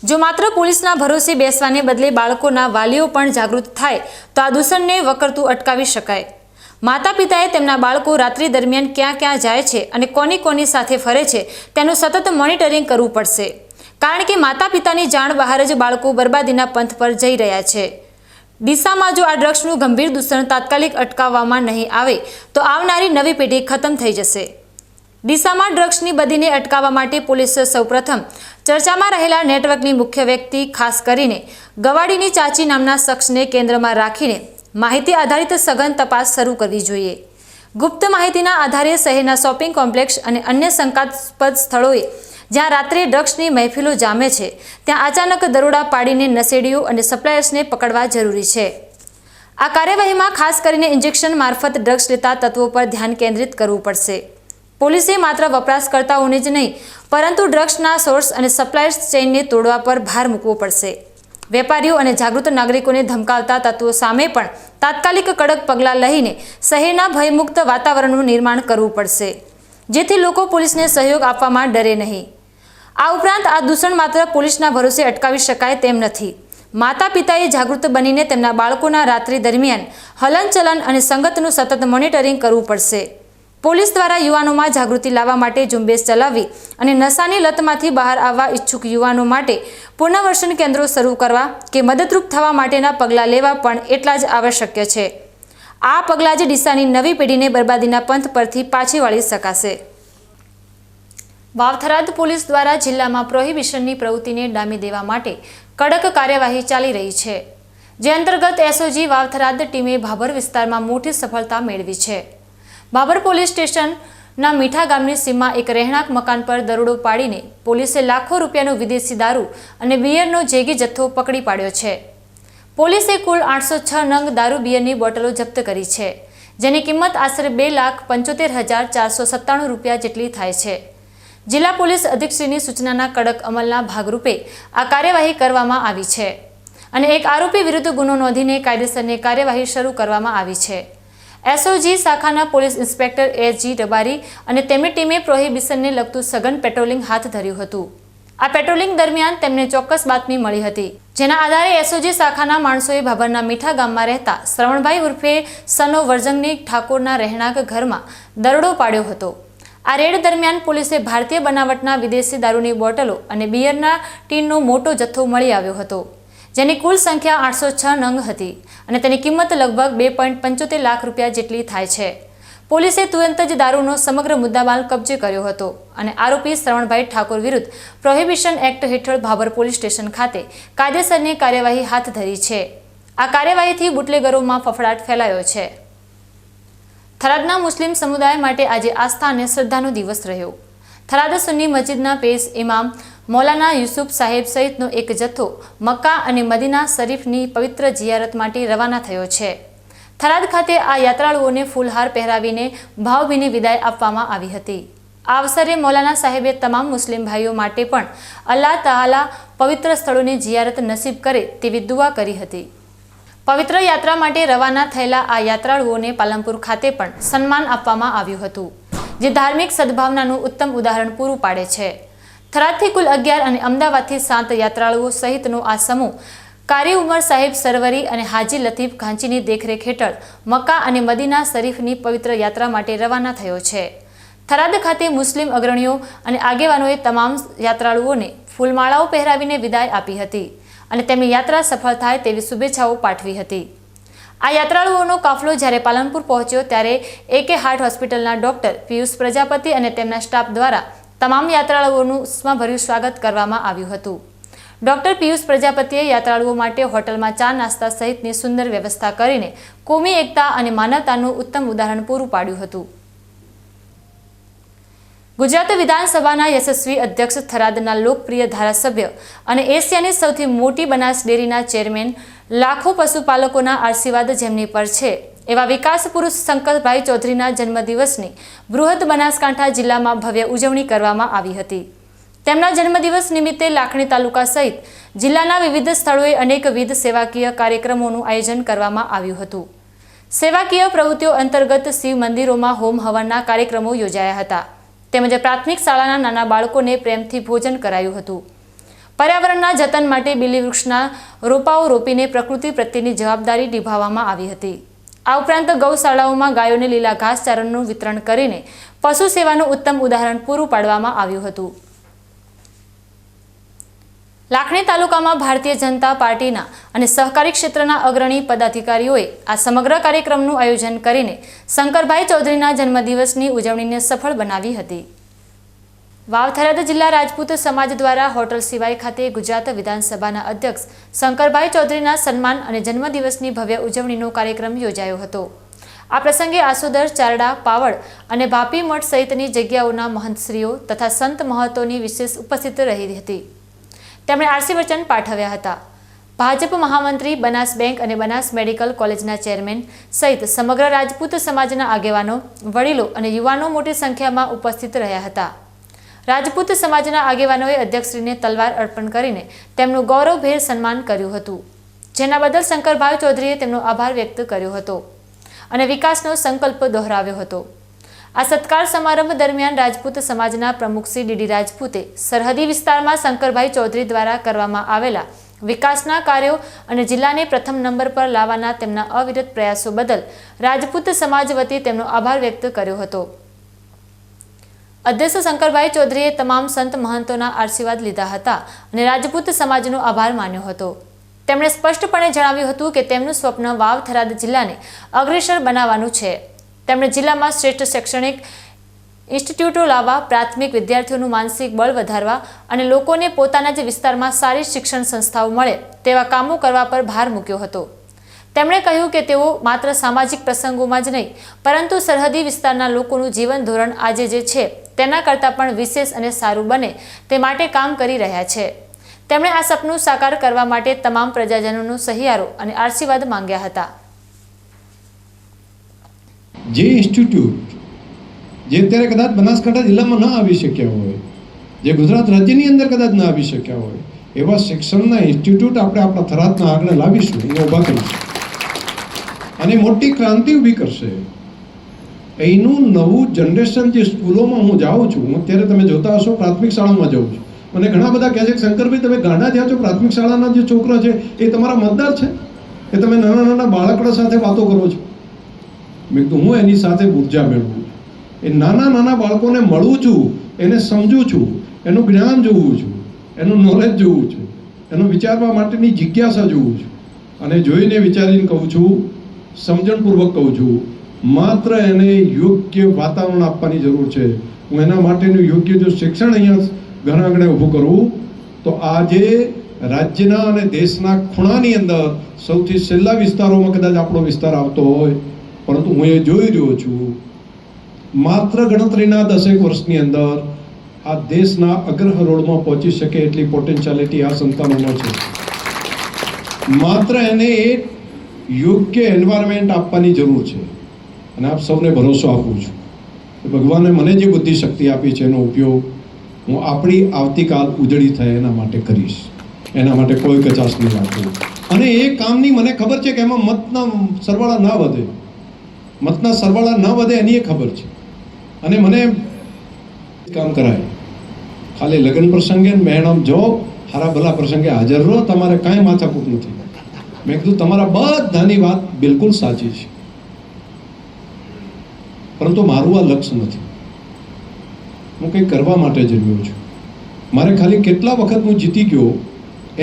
જો માત્ર પોલીસના ભરોસે બેસવાને બદલે બાળકોના વાલીઓ પણ જાગૃત થાય તો આ દૂષણને વકરતું અટકાવી શકાય. માતા પિતાએ તેમના બાળકો રાત્રિ દરમિયાન ક્યાં ક્યાં જાય છે અને કોની સાથે ફરે છે તેનું સતત મોનિટરિંગ કરવું પડશે, કારણ કે માતા પિતાની જાણ બહાર જ બાળકો બરબાદીના પંથ પર જઈ રહ્યા છે. ડીસામાં જો આ ડ્રગ્સનું ગંભીર દૂષણ તાત્કાલિક અટકાવવામાં નહીં આવે તો આવનારી નવી પેઢી ખતમ થઈ જશે. ડીસામાં ડ્રગ્સની બદીને અટકાવવા માટે પોલીસે સૌપ્રથમ ચર્ચામાં રહેલા નેટવર્કની મુખ્ય વ્યક્તિ ખાસ કરીને ગવાડીની ચાચી નામના શખ્સને કેન્દ્રમાં રાખીને માહિતી આધારિત સઘન તપાસ શરૂ કરવી જોઈએ. ગુપ્ત માહિતીના આધારે શહેરના શોપિંગ કોમ્પ્લેક્સ અને અન્ય શંકાસ્પદ સ્થળોએ જ્યાં રાત્રે ડ્રગ્સની મહેફિલો જામે છે ત્યાં અચાનક દરોડા પાડીને નશેડીઓ અને સપ્લાયર્સને પકડવા જરૂરી છે. આ કાર્યવાહીમાં ખાસ કરીને ઇન્જેક્શન મારફત ડ્રગ્સ લેતા તત્વો પર ધ્યાન કેન્દ્રિત કરવું પડશે. પોલીસે માત્ર વપરાશકર્તાઓને જ નહીં પરંતુ ડ્રગ્સના સોર્સ અને સપ્લાયર્સ ચેઇનને તોડવા પર ભાર મૂકવો પડશે. વેપારીઓ અને જાગૃત નાગરિકોને ધમકાવતા તત્વો સામે પણ તાત્કાલિક કડક પગલાં લઈને શહેરના ભયમુક્ત વાતાવરણનું નિર્માણ કરવું પડશે, જેથી લોકો પોલીસને સહયોગ આપવામાં ડરે નહીં. આ ઉપરાંત આ દૂષણ માત્ર પોલીસના ભરોસે અટકાવી શકાય તેમ નથી. માતા પિતાએ જાગૃત બનીને તેમના બાળકોના રાત્રિ દરમિયાન હલનચલન અને સંગતનું સતત મોનિટરિંગ કરવું પડશે. પોલીસ દ્વારા યુવાનોમાં જાગૃતિ લાવવા માટે ઝુંબેશ ચલાવવી અને નશાની લતમાંથી બહાર આવવા ઈચ્છુક યુવાનો માટે પુનર્વસન કેન્દ્રો શરૂ કરવા કે મદદરૂપ થવા માટેના પગલાં લેવા પણ એટલા જ આવશ્યક છે. આ પગલાં જ ડીસાની નવી પેઢીને બરબાદીના પંથ પરથી પાછી વાળી શકાશે. વાવથરાદ પોલીસ દ્વારા જિલ્લામાં પ્રોહિબિશનની પ્રવૃત્તિને ડામી દેવા માટે કડક કાર્યવાહી ચાલી રહી છે, જે અંતર્ગત એસઓજી વાવથરાદ ટીમે ભાભર વિસ્તારમાં મોટી સફળતા મેળવી છે. ભાભર પોલીસ સ્ટેશનના મીઠા ગામની સીમમાં એક રહેણાંક મકાન પર દરોડો પાડીને પોલીસે લાખો રૂપિયાનો વિદેશી દારૂ અને બિયરનો જેગી જથ્થો પકડી પાડ્યો છે. પોલીસે કુલ 806 નંગ દારૂ બિયરની બોટલો જપ્ત કરી છે, જેની કિંમત આશરે 2,75,497 રૂપિયા જેટલી થાય છે. જિલ્લા પોલીસ અધિક્ષકની સૂચનાના કડક અમલના ભાગરૂપે આ કાર્યવાહી કરવામાં આવી છે અને એક આરોપી વિરુદ્ધ ગુનો નોંધીને કાયદેસરની કાર્યવાહી શરૂ કરવામાં આવી છે. એસઓજી શાખાના પોલીસ ઇન્સ્પેક્ટર એસજી રબારી અને તેમની ટીમે પ્રોહિબિશનને લગતું સઘન પેટ્રોલિંગ હાથ ધર્યું હતું. આ પેટ્રોલિંગ દરમિયાન તેમને ચોક્કસ બાતમી મળી હતી, જેના આધારે એસઓજી શાખાના માણસોએ ભાભરના મીઠા ગામમાં રહેતા શ્રવણભાઈ ઉર્ફે સનો વર્જંગની ઠાકોરના રહેણાંક ઘરમાં દરોડો પાડ્યો હતો. આ રેડ દરમિયાન પોલીસે ભારતીય બનાવટના વિદેશી દારૂની બોટલો અને બિયરના ટીનનો મોટો જથ્થો મળી આવ્યો હતો, જેની કુલ સંખ્યા 806 નંગ હતી અને તેની કિંમત લગભગ 2.75 લાખ રૂપિયા જેટલી થાય છે. પોલીસે તુરંત જ દારૂનો સમગ્ર મુદ્દામાલ કબજે કર્યો હતો અને આરોપી શ્રવણભાઈ ઠાકોર વિરુદ્ધ પ્રોહિબિશન એક્ટ હેઠળ ભાભર પોલીસ સ્ટેશન ખાતે કાયદેસરની કાર્યવાહી હાથ ધરી છે. આ કાર્યવાહીથી બુટલેગરોમાં ફફડાટ ફેલાયો છે. થરાદના મુસ્લિમ સમુદાય માટે આજે આસ્થા અને શ્રદ્ધાનો દિવસ રહ્યો. થરાદ સુન્ની મસ્જિદના પેશ ઇમામ મૌલાના યુસુફ સાહેબ સહિતનો એક જથ્થો મક્કા અને મદીના શરીફની પવિત્ર જિયારત માટે રવાના થયો છે. થરાદ ખાતે આ યાત્રાળુઓને ફૂલહાર પહેરાવીને ભાવભીની વિદાય આપવામાં આવી હતી. આ અવસરે મૌલાના સાહેબે તમામ મુસ્લિમ ભાઈઓ માટે પણ અલ્લાહ તઆલા પવિત્ર સ્થળોની જિયારત નસીબ કરે તેવી દુઆ કરી હતી. પવિત્ર યાત્રા માટે રવાના થયેલા આ યાત્રાળુઓને પાલનપુર ખાતે પણ સન્માન આપવામાં આવ્યું હતું, જે ધાર્મિક સદભાવનાનું ઉત્તમ ઉદાહરણ પૂરું પાડે છે. થરાદથી કુલ 11 અને અમદાવાદથી 7 યાત્રાળુઓ સહિતનો આ સમૂહ કારી ઉમર સાહેબ સરવરી અને હાજી લતીફ ઘાંચીની દેખરેખ હેઠળ મક્કા અને મદીના શરીફની પવિત્ર યાત્રા માટે રવાના થયો છે. થરાદ ખાતે મુસ્લિમ અગ્રણીઓ અને આગેવાનોએ તમામ યાત્રાળુઓને ફૂલમાળાઓ પહેરાવીને વિદાય આપી હતી અને તેમની યાત્રા સફળ થાય તેવી શુભેચ્છાઓ પાઠવી હતી. આ યાત્રાળુઓનો કાફલો જ્યારે પાલનપુર પહોંચ્યો ત્યારે AK હાર્ટ હોસ્પિટલના ડોક્ટર પિયુષ પ્રજાપતિ અને તેમના સ્ટાફ દ્વારા તમામ યાત્રાળુઓનું ઉષ્માભર્યું સ્વાગત કરવામાં આવ્યું હતું. ડોક્ટર પિયુષ પ્રજાપતિએ યાત્રાળુઓ માટે હોટલમાં ચા નાસ્તા સહિતની સુંદર વ્યવસ્થા કરીને કોમી એકતા અને માનવતાનું ઉત્તમ ઉદાહરણ પૂરું પાડ્યું હતું. ગુજરાત વિધાનસભાના યશસ્વી અધ્યક્ષ, થરાદના લોકપ્રિય ધારાસભ્ય અને એશિયાની સૌથી મોટી બનાસ ડેરીના ચેરમેન, લાખો પશુપાલકોના આશીર્વાદ જેમની પર છે એવા વિકાસ પુરુષ શંકરભાઈ ચૌધરીના જન્મદિવસની બૃહદ બનાસકાંઠા જિલ્લામાં ભવ્ય ઉજવણી કરવામાં આવી હતી. તેમના જન્મદિવસ નિમિત્તે લાખણી તાલુકા સહિત જિલ્લાના વિવિધ સ્થળોએ અનેકવિધ સેવાકીય કાર્યક્રમોનું આયોજન કરવામાં આવ્યું હતું. સેવાકીય પ્રવૃત્તિઓ અંતર્ગત શિવ મંદિરોમાં હોમ હવનના કાર્યક્રમો યોજાયા હતા તેમજ પ્રાથમિક શાળાના નાના બાળકોને પ્રેમથી ભોજન કરાયું હતું. પર્યાવરણના જતન માટે બીલી વૃક્ષના રોપાઓ રોપીને પ્રકૃતિ પ્રત્યેની જવાબદારી નિભાવવામાં આવી હતી. આ ઉપરાંત ગૌશાળાઓમાં ગાયોને લીલા ઘાસચારાનું વિતરણ કરીને પશુ સેવાનું ઉત્તમ ઉદાહરણ પૂરું પાડવામાં આવ્યું હતું. લાખણી તાલુકામાં ભારતીય જનતા પાર્ટીના અને સહકારી ક્ષેત્રના અગ્રણી પદાધિકારીઓએ આ સમગ્ર કાર્યક્રમનું આયોજન કરીને શંકરભાઈ ચૌધરીના જન્મદિવસની ઉજવણીને સફળ બનાવી હતી. વાવ-થરાદ જિલ્લા રાજપૂત સમાજ દ્વારા હોટલ સિવાય ખાતે ગુજરાત વિધાનસભાના અધ્યક્ષ શંકરભાઈ ચૌધરીના સન્માન અને જન્મદિવસની ભવ્ય ઉજવણીનો કાર્યક્રમ યોજાયો હતો. આ પ્રસંગે આસોદર, ચારડા, પાવડ અને ભાપી મઠ સહિતની જગ્યાઓના મહંતશ્રીઓ તથા સંત મહતોની વિશેષ ઉપસ્થિત રહી હતી. તેમણે આશીર્વચન પાઠવ્યા હતા. ભાજપ મહામંત્રી, બનાસ બેંક અને બનાસ મેડિકલ કોલેજના ચેરમેન સહિત સમગ્ર રાજપૂત સમાજના આગેવાનો, વડીલો અને યુવાનો મોટી સંખ્યામાં ઉપસ્થિત રહ્યા હતા. રાજપૂત સમાજના આગેવાનોએ અધ્યક્ષશ્રીને તલવાર અર્પણ કરીને તેમનું ગૌરવભેર સન્માન કર્યું હતું, જેના બદલ શંકરભાઈ ચૌધરીએ તેમનો આભાર વ્યક્ત કર્યો હતો અને વિકાસનો સંકલ્પ દોહરાવ્યો હતો. આ સત્કાર સમારંભ દરમિયાન રાજપૂત સમાજના પ્રમુખ શ્રી ડીડી રાજપૂતે સરહદી વિસ્તારમાં શંકરભાઈ ચૌધરી દ્વારા કરવામાં આવેલા વિકાસના કાર્યો અને જિલ્લાને પ્રથમ નંબર પર લાવવાના તેમના અવિરત પ્રયાસો બદલ રાજપૂત સમાજ વતી તેમનો આભાર વ્યક્ત કર્યો હતો. અધ્યક્ષ શંકરભાઈ ચૌધરીએ તમામ સંત મહંતોના આશીર્વાદ લીધા હતા અને રાજપૂત સમાજનો આભાર માન્યો હતો. તેમણે સ્પષ્ટપણે જણાવ્યું હતું કે તેમનું સ્વપ્ન વાવ-થરાદ જિલ્લાને અગ્રેસર બનાવવાનું છે. તેમણે જિલ્લામાં શ્રેષ્ઠ શૈક્ષણિક ઇન્સ્ટિટ્યૂટો લાવવા, પ્રાથમિક વિદ્યાર્થીઓનું માનસિક બળ વધારવા અને લોકોને પોતાના જ વિસ્તારમાં સારી શિક્ષણ સંસ્થાઓ મળે તેવા કામો કરવા પર ભાર મૂક્યો હતો. તેમણે કહ્યું કે તેઓ માત્ર સામાજિક પ્રસંગોમાં જ નહીં પરંતુ સરહદી વિસ્તારના લોકોનું જીવન ધોરણ આજે જે છે તેના કરતાં પણ વિશેષ અને સારું બને તે માટે કામ કરી રહ્યા છે. તેમણે આ સપનું સાકાર કરવા માટે તમામ પ્રજાજનોનો સહિયારો અને આશીર્વાદ માંગ્યા હતા. જે ઇન્સ્ટિટ્યૂટ જે અત્યારે કદાચ બનાસકાંઠા જિલ્લામાં ન આવી શક્યા હોય, જે ગુજરાત રાજ્યની અંદર કદાચ ન આવી શક્યા હોય, એવા શિક્ષણના ઇન્સ્ટિટ્યૂટ આપણે આપણા થરાદના આગળ લાવીશું, એને ઊભા કરીશું અને મોટી ક્રાંતિ ઊભી કરશે. એનું નવું જનરેશન જે સ્કૂલોમાં હું જાઉં છું, હું અત્યારે તમે જોતા હશો પ્રાથમિક શાળામાં જાઉં છું, મને ઘણા બધા કહે છે કે શંકરભાઈ તમે ગાંડા થયા છો, પ્રાથમિક શાળાના જે છોકરા છે એ તમારા મતદાર છે, એ તમે નાના નાના બાળકો સાથે વાતો કરો છો. મેં કીધું હું એની સાથે ઉર્જા મેળવું છું, એ નાના નાના બાળકોને મળું છું, એને સમજું છું, એનું જ્ઞાન જોઉં છું, એનું નોલેજ જોઉં છું, એનું વિચારવા માટેની જિજ્ઞાસા જોઉં છું અને જોઈને વિચારીને કહું છું, સમજણપૂર્વક કહું છું, માત્ર એને યોગ્ય વાતાવરણ આપવાની જરૂર છે. હું એના માટેનું યોગ્ય જો શિક્ષણ અહીંયા ઘર આંગણે ઊભું કરું તો આજે રાજ્યના અને દેશના ખૂણાની અંદર સૌથી છેલ્લા વિસ્તારોમાં કદાચ આપણો વિસ્તાર આવતો હોય, પરંતુ હું એ જોઈ રહ્યો છું માત્ર ગણતરીના 10 વર્ષની અંદર આ દેશના અગ્રહરોળમાં પહોંચી શકે એટલી પોટેન્શિયાલિટી આ સંતાનોમાં છે. માત્ર એને એ યોગ્ય એન્વાયરમેન્ટ આપવાની જરૂર છે અને આપ સૌને ભરોસો આપું છું કે ભગવાને મને જે બુદ્ધિ શક્તિ આપી છે એનો ઉપયોગ હું આપણી આવતીકાલ ઉજળી થાય એના માટે કરીશ, એના માટે કોઈ કચાશ નહીં રાખું. અને એ કામની મને ખબર છે કે એમાં મતના સરવાળા ના વધે, મતના સરવાળા ન વધે એની એ ખબર છે. અને મને કામ કરાય, ખાલી લગ્ન પ્રસંગે મહેણામ જો હારા ભલા પ્રસંગે હાજર રહો, તમારે કાંઈ માથાકૂટ નથી. મેં કીધું તમારા બધાની વાત બિલકુલ સાચી છે, પરંતુ મારું આ લક્ષ્ય નથી. હું કંઈક કરવા માટે જન્મ્યો છું. મારે ખાલી કેટલા વખત હું જીતી ગયો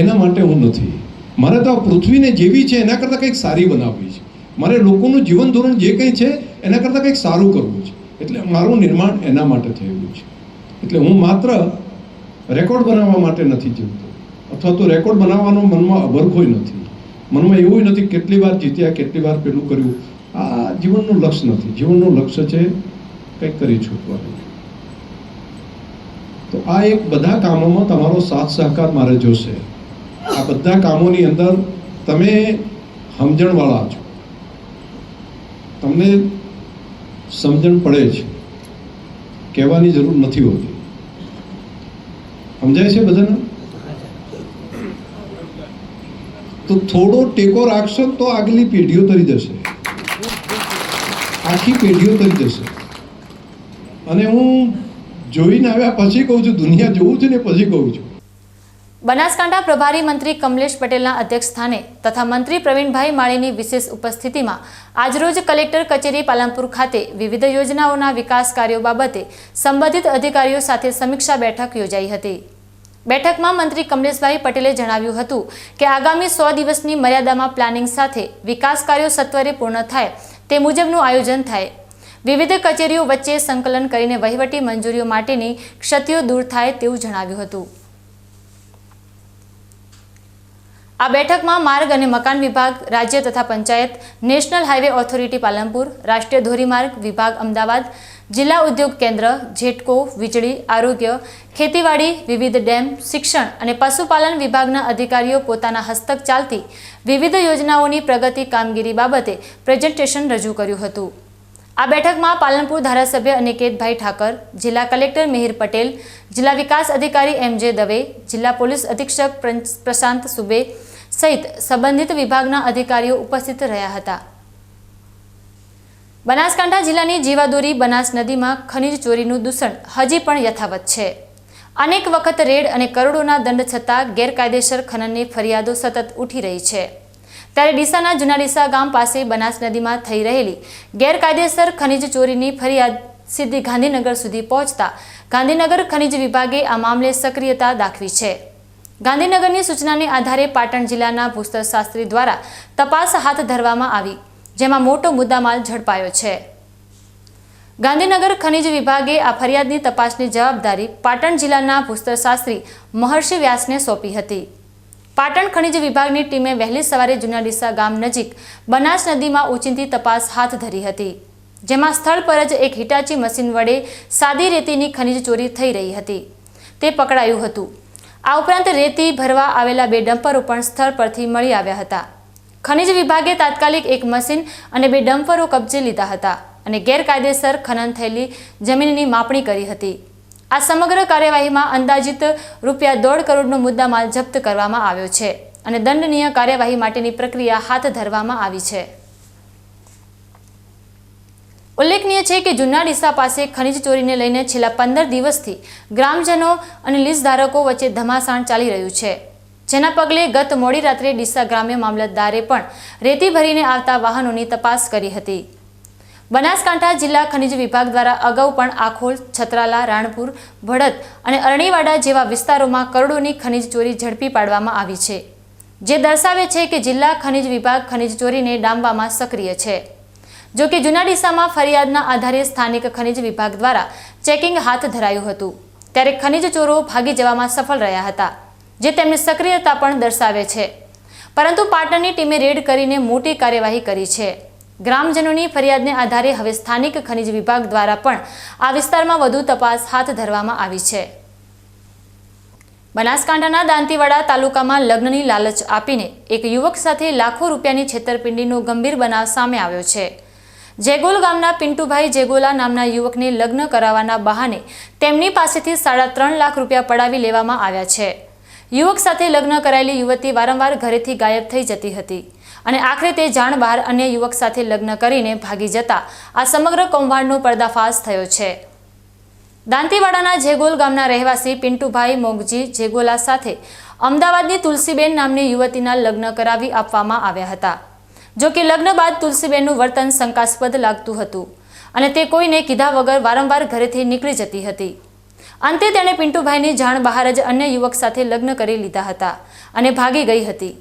એના માટે હું નથી. મારે તો આ પૃથ્વીને જેવી છે એના કરતાં કંઈક સારી બનાવવી છે. મારે લોકોનું જીવન ધોરણ જે કંઈ છે એના કરતાં કંઈક સારું કરવું છે. એટલે મારું નિર્માણ એના માટે થયેલું છે. એટલે હું માત્ર રેકોર્ડ બનાવવા માટે નથી જીવતો, અથવા તો રેકોર્ડ બનાવવાનો મનમાં અભરખોય નથી. મનમાં એવું નથી કેટલી વાર જીત્યા, કેટલી વાર પેલું કર્યું. આ જીવનનું લક્ષ્ય નથી. જીવનનું લક્ષ્ય છે કંઈક કરી છૂટવાનું. તો આ એક બધા કામોમાં તમારો સાથ સહકાર મારે જોશે. આ બધા કામોની અંદર તમે સમજણવાળા છો, તમને સમજણ પડે છે, કહેવાની જરૂર નથી હોતી. સમજાય છે બધાને? તો થોડો ટેકો રાખશો તો આગલી પેઢીઓ તરી જશે, આખી પેઢીઓ તરી જશે. અને હું જોઈને આવ્યા પછી કહું છું, દુનિયા જોઉં છું ને પછી કહું છું. બનાસકાંઠા પ્રભારી મંત્રી કમલેશ પટેલના અધ્યક્ષસ્થાને તથા મંત્રી પ્રવીણભાઈ માળીની વિશેષ ઉપસ્થિતિમાં આજરોજ કલેક્ટર કચેરી પાલનપુર ખાતે વિવિધ યોજનાઓના વિકાસ કાર્યો બાબતે સંબંધિત અધિકારીઓ સાથે સમીક્ષા બેઠક યોજાઈ હતી. બેઠકમાં મંત્રી કમલેશભાઈ પટેલે જણાવ્યું હતું કે આગામી 100 દિવસની મર્યાદામાં પ્લાનિંગ સાથે વિકાસ કાર્યો સત્વરે પૂર્ણ થાય તે મુજબનું આયોજન થાય. વિવિધ કચેરીઓ વચ્ચે સંકલન કરીને વહીવટી મંજૂરીઓ માટેની ક્ષતિઓ દૂર થાય તેવું જણાવ્યું હતું. આ બેઠકમાં માર્ગ અને મકાન વિભાગ, રાજ્ય તથા panchayat, national highway authority Palanpur, રાષ્ટ્રીય ધોરીમાર્ગ વિભાગ અમદાવાદ, જિલ્લા ઉદ્યોગ કેન્દ્ર, જેટકો, વીજળી, આરોગ્ય, ખેતીવાડી, વિવિધ ડેમ, શિક્ષણ અને પશુપાલન વિભાગના અધિકારીઓ પોતાના હસ્તક ચાલતી વિવિધ યોજનાઓની પ્રગતિ કામગીરી બાબતે પ્રેઝન્ટેશન રજૂ કર્યું હતું. આ બેઠકમાં પાલનપુર ધારાસભ્ય અનિકેતભાઈ ઠાકર, જિલ્લા કલેક્ટર મિહિર પટેલ, જિલ્લા વિકાસ અધિકારી MJ દવે, જિલ્લા પોલીસ અધિક્ષક પ્રશાંત સુબે સહિત સંબંધિત વિભાગના અધિકારીઓ ઉપસ્થિત રહ્યા હતા. બનાસકાંઠા જિલ્લાની જીવાદોરી બનાસ નદીમાં ખનીજ ચોરીનું દૂષણ હજી પણ યથાવત છે. અનેક વખત રેડ અને કરોડોના દંડ છતાં ગેરકાયદેસર ખનનની ફરિયાદો સતત ઉઠી રહી છે. ત્યારે ડીસાના જૂના ડીસા ગામ પાસે બનાસ નદીમાં થઈ રહેલી ગેરકાયદેસર ખનીજ ચોરીની ફરિયાદ સીધી ગાંધીનગર સુધી પહોંચતા ગાંધીનગર ખનીજ વિભાગે આ મામલે સક્રિયતા દાખવી છે. ગાંધીનગરની સૂચનાને આધારે પાટણ જિલ્લાના ભૂસ્તરશાસ્ત્રી દ્વારા તપાસ હાથ ધરવામાં આવી, જેમાં મોટો મુદ્દામાલ ઝડપાયો છે. ગાંધીનગર ખનીજ વિભાગે આ ફરિયાદની તપાસની જવાબદારી પાટણ જિલ્લાના ભૂસ્તરશાસ્ત્રી મહર્ષિ વ્યાસને સોંપી હતી. પાટણ ખનીજ વિભાગની ટીમે વહેલી સવારે જૂના ડીસા ગામ નજીક બનાસ નદીમાં ઓચિંતી તપાસ હાથ ધરી હતી, જેમાં સ્થળ પર જ એક હિટાચી મશીન વડે સાદી રેતીની ખનીજ ચોરી થઈ રહી હતી તે પકડાયું હતું. આ ઉપરાંત રેતી ભરવા આવેલા 2 ડમ્પરો પણ સ્થળ પરથી મળી આવ્યા હતા. ખનીજ વિભાગે તાત્કાલિક એક મશીન અને 2 ડમ્પરો કબજે લીધા હતા અને ગેરકાયદેસર ખનન થયેલી જમીનની માપણી કરી હતી. આ સમગ્ર કાર્યવાહીમાં અંદાજિત ₹1.5 કરોડનો મુદ્દામાલ જપ્ત કરવામાં આવ્યો છે અને દંડનીય કાર્યવાહી માટેની પ્રક્રિયા હાથ ધરવામાં આવી છે. ઉલ્લેખનીય છે કે જૂના ડીસા પાસે ખનીજ ચોરીને લઈને છેલ્લા 15 દિવસથી ગ્રામજનો અને લીઝ ધારકો વચ્ચે ધમાસાણ ચાલી રહ્યું છે, જેના પગલે ગત મોડી રાત્રે ડીસા ગ્રામ્ય મામલતદારે પણ રેતી ભરીને આવતા વાહનોની તપાસ કરી હતી. બનાસકાંઠા જિલ્લા ખનીજ વિભાગ દ્વારા અગાઉ પણ આખોલ, છત્રાલા, રાણપુર, ભડત અને અરણીવાડા જેવા વિસ્તારોમાં કરોડોની ખનીજ ચોરી ઝડપી પાડવામાં આવી છે, જે દર્શાવે છે કે જિલ્લા ખનીજ વિભાગ ખનીજ ચોરીને ડામવામાં સક્રિય છે. જો કે જૂના ડીસામાં ફરિયાદના આધારે સ્થાનિક ખનીજ વિભાગ દ્વારા ચેકિંગ હાથ ધરાયું હતું, ત્યારે ખનીજ ચોરો ભાગી જવામાં સફળ રહ્યા હતા, જે તેમની સક્રિયતા પણ દર્શાવે છે. પરંતુ પાટણની ટીમે રેડ કરીને મોટી કાર્યવાહી કરી છે. ગ્રામજનોની ફરિયાદને આધારે હવે સ્થાનિક ખનીજ વિભાગ દ્વારા પણ આ વિસ્તારમાં વધુ તપાસ હાથ ધરવામાં આવી છે. બનાસકાંઠાના દાંતીવાડા તાલુકામાં લગ્નની લાલચ આપીને એક યુવક સાથે લાખો રૂપિયાની છેતરપિંડીનો ગંભીર બનાવ સામે આવ્યો છે. જેગોલ ગામના પિન્ટુભાઈ જેગોલા નામના યુવકને લગ્ન કરાવવાના બહાને તેમની પાસેથી 3.5 લાખ રૂપિયા પડાવી લેવામાં આવ્યા છે. યુવક સાથે લગ્ન કરાયેલી યુવતી વારંવાર ઘરેથી ગાયબ થઈ જતી હતી અને આખરે તે જાણ બહાર અન્ય યુવક સાથે લગ્ન કરીને ભાગી જતા આ સમગ્ર કૌભાંડનો પર્દાફાશ થયો છે. દાંતીવાડાના જેગોલ ગામના રહેવાસી પિન્ટુભાઈ મોગજી જેગોલા સાથે અમદાવાદની તુલસીબેન નામની યુવતીના લગ્ન કરાવી આપવામાં આવ્યા હતા. જો કે લગ્ન બાદ તુલસીબેનનું વર્તન શંકાસ્પદ લાગતું હતું અને તે કોઈને કીધા વગર વારંવાર ઘરેથી નીકળી જતી હતી. અંતે તેણે પિન્ટુભાઈની જાણ બહાર જ અન્ય યુવક સાથે લગ્ન કરી લીધા હતા અને ભાગી ગઈ હતી.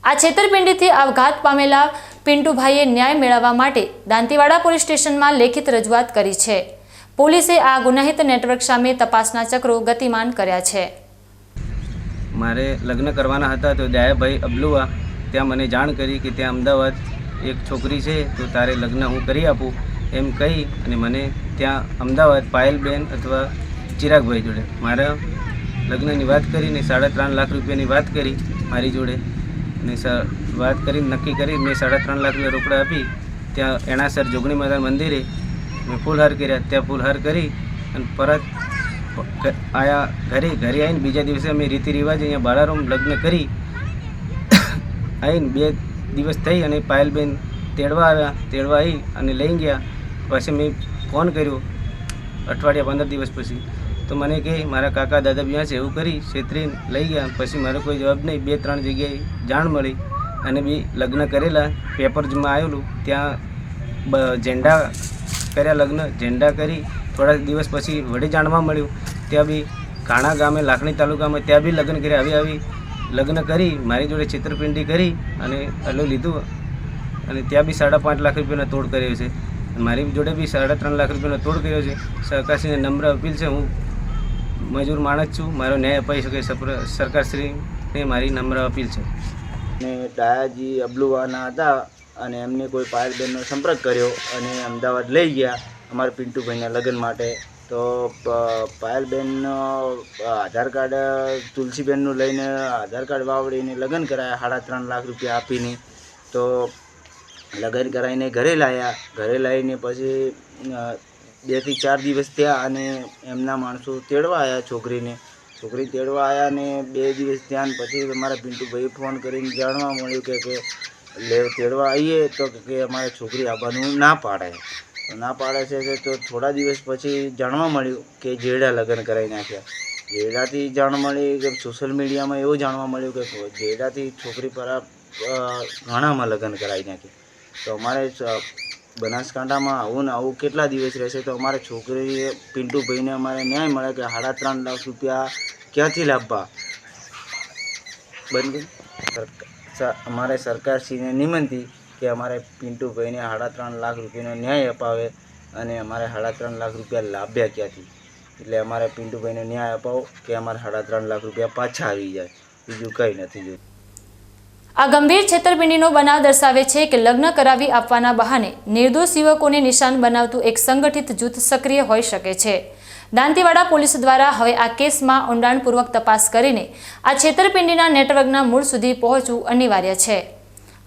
આ છેતરપિંડીથી આપઘાત પામેલા પિન્ટુભાઈએ ન્યાય મેળવવા માટે દાંતીવાડા પોલીસ સ્ટેશનમાં લેખિત રજૂઆત કરી છે. પોલીસે આ ગુનાહિત નેટવર્ક સામે તપાસના ચક્રો ગતિમાન કર્યા છે. મારે લગ્ન કરવાના હતા તો દયાભાઈ અબલુઆ ત્યાં મને જાણ કરી કે ત્યાં અમદાવાદ એક છોકરી છે તો તારે લગ્ન હું કરી આપું એમ કહી અને મને ત્યાં અમદાવાદ પાયલબેન અથવા ચિરાગભાઈ જોડે મારા લગ્નની વાત કરીને 3.5 લાખ રૂપિયાની વાત કરી મારી જોડે અને વાત કરીને નક્કી કરી મેં 3.5 લાખ રૂપિયા રોકડા આપી ત્યાં એણાસર જોગણી માતા મંદિરે મેં ફૂલહાર કર્યા. ત્યાં ફૂલહાર કરી અને પરત આયા ઘરે આવીને બીજા દિવસે અમે રીતિ રિવાજ અહીંયા બાળારૂમ લગ્ન કરી આવીને 2 દિવસ થઈ અને પાયલબેન તેડવા આવી અને લઈ ગયા. પછી મેં ફોન કર્યો અઠવાડિયા 15 દિવસ પછી તો મને કહે મારા કાકા દાદા બિયાં છે એવું કરી છેતરીને લઈ ગયા. પછી મારો કોઈ જવાબ નહીં. 2-3 જગ્યાએ જાણ મળી અને બી લગ્ન કરેલા પેપરમાં આવેલું ત્યાં ઝેંડા કર્યા લગ્ન ઝેંડા કરી થોડા દિવસ પછી વળી જાણવા મળ્યું ત્યાં બી કાણા ગામે લાખણી તાલુકામાં ત્યાં બી લગ્ન કર્યા. આવી લગ્ન કરી મારી જોડે છેતરપિંડી કરી અને અલ્લું લીધું અને ત્યાં બી 5.5 લાખ રૂપિયાનો તોડ કર્યો છે. મારી જોડે બી 3.5 લાખ રૂપિયાનો તોડ કર્યો છે. સરકારશ્રીને નમ્ર અપીલ છે હું મજૂર માણસ છું મારો ન્યાય અપાઈ શકે સરકારશ્રીને મારી નમ્ર અપીલ છે. ને ડાયાજી અબલુવાના હતા અને એમને કોઈ પાયલબેનનો સંપર્ક કર્યો અને અમદાવાદ લઈ ગયા અમારા પિન્ટુભાઈના લગ્ન માટે. તો પાયલબેનનો આધાર કાર્ડ તુલસીબેનનું લઈને આધાર કાર્ડ વાવડીને લગ્ન કરાયા 3.5 લાખ રૂપિયા આપીને. તો લગ્ન કરાવીને ઘરે લાવ્યા. ઘરે લાવીને પછી 2 થી 4 દિવસ થયા અને એમના માણસો તેડવા આવ્યા છોકરી તેડવા આવ્યા ને 2 દિવસ ત્યાં પછી અમારા પિન્ટુભાઈ ફોન કરીને જાણવા મળ્યું કે તેડવા આવીએ તો કે અમારે છોકરી આવવાનું ના પાડે છે. તો થોડા દિવસ પછી જાણવા મળ્યું કે જેડા લગ્ન કરાવી નાખ્યા. જેડાથી જાણ મળી કે સોશિયલ મીડિયામાં એવું જાણવા મળ્યું કે જેડાથી છોકરી પર ઘણામાં લગ્ન કરાવી નાખ્યા. તો અમારે બનાસકાંઠામાં આવું કેટલા દિવસ રહેશે? તો અમારે છોકરી પિન્ટુભાઈને અમારે ન્યાય મળે કે 3.5 લાખ રૂપિયા ક્યાંથી લાવવા બંધ. અમારે સરકારશ્રીને નિમંત્રી કે અમારે પિન્ટુભાઈને 3.5 લાખ રૂપિયાનો ન્યાય અપાવે અને અમારે 3.5 લાખ રૂપિયા લાભ્યા ક્યાંથી. એટલે અમારે પિન્ટુભાઈને ન્યાય અપાવો કે અમારે 3.5 લાખ રૂપિયા પાછા આવી જાય, બીજું કંઈ નથી જોયું. આ ગંભીર છેતરપિંડીનો બનાવ દર્શાવે છે કે લગ્ન કરાવી આપવાના બહાને નિર્દોષ યુવકોને નિશાન બનાવતું એક સંગઠિત જૂથ સક્રિય હોઈ શકે છે. દાંતીવાડા પોલીસ દ્વારા હવે આ કેસમાં ઊંડાણપૂર્વક તપાસ કરીને આ છેતરપિંડીના નેટવર્કના મૂળ સુધી પહોંચવું અનિવાર્ય છે.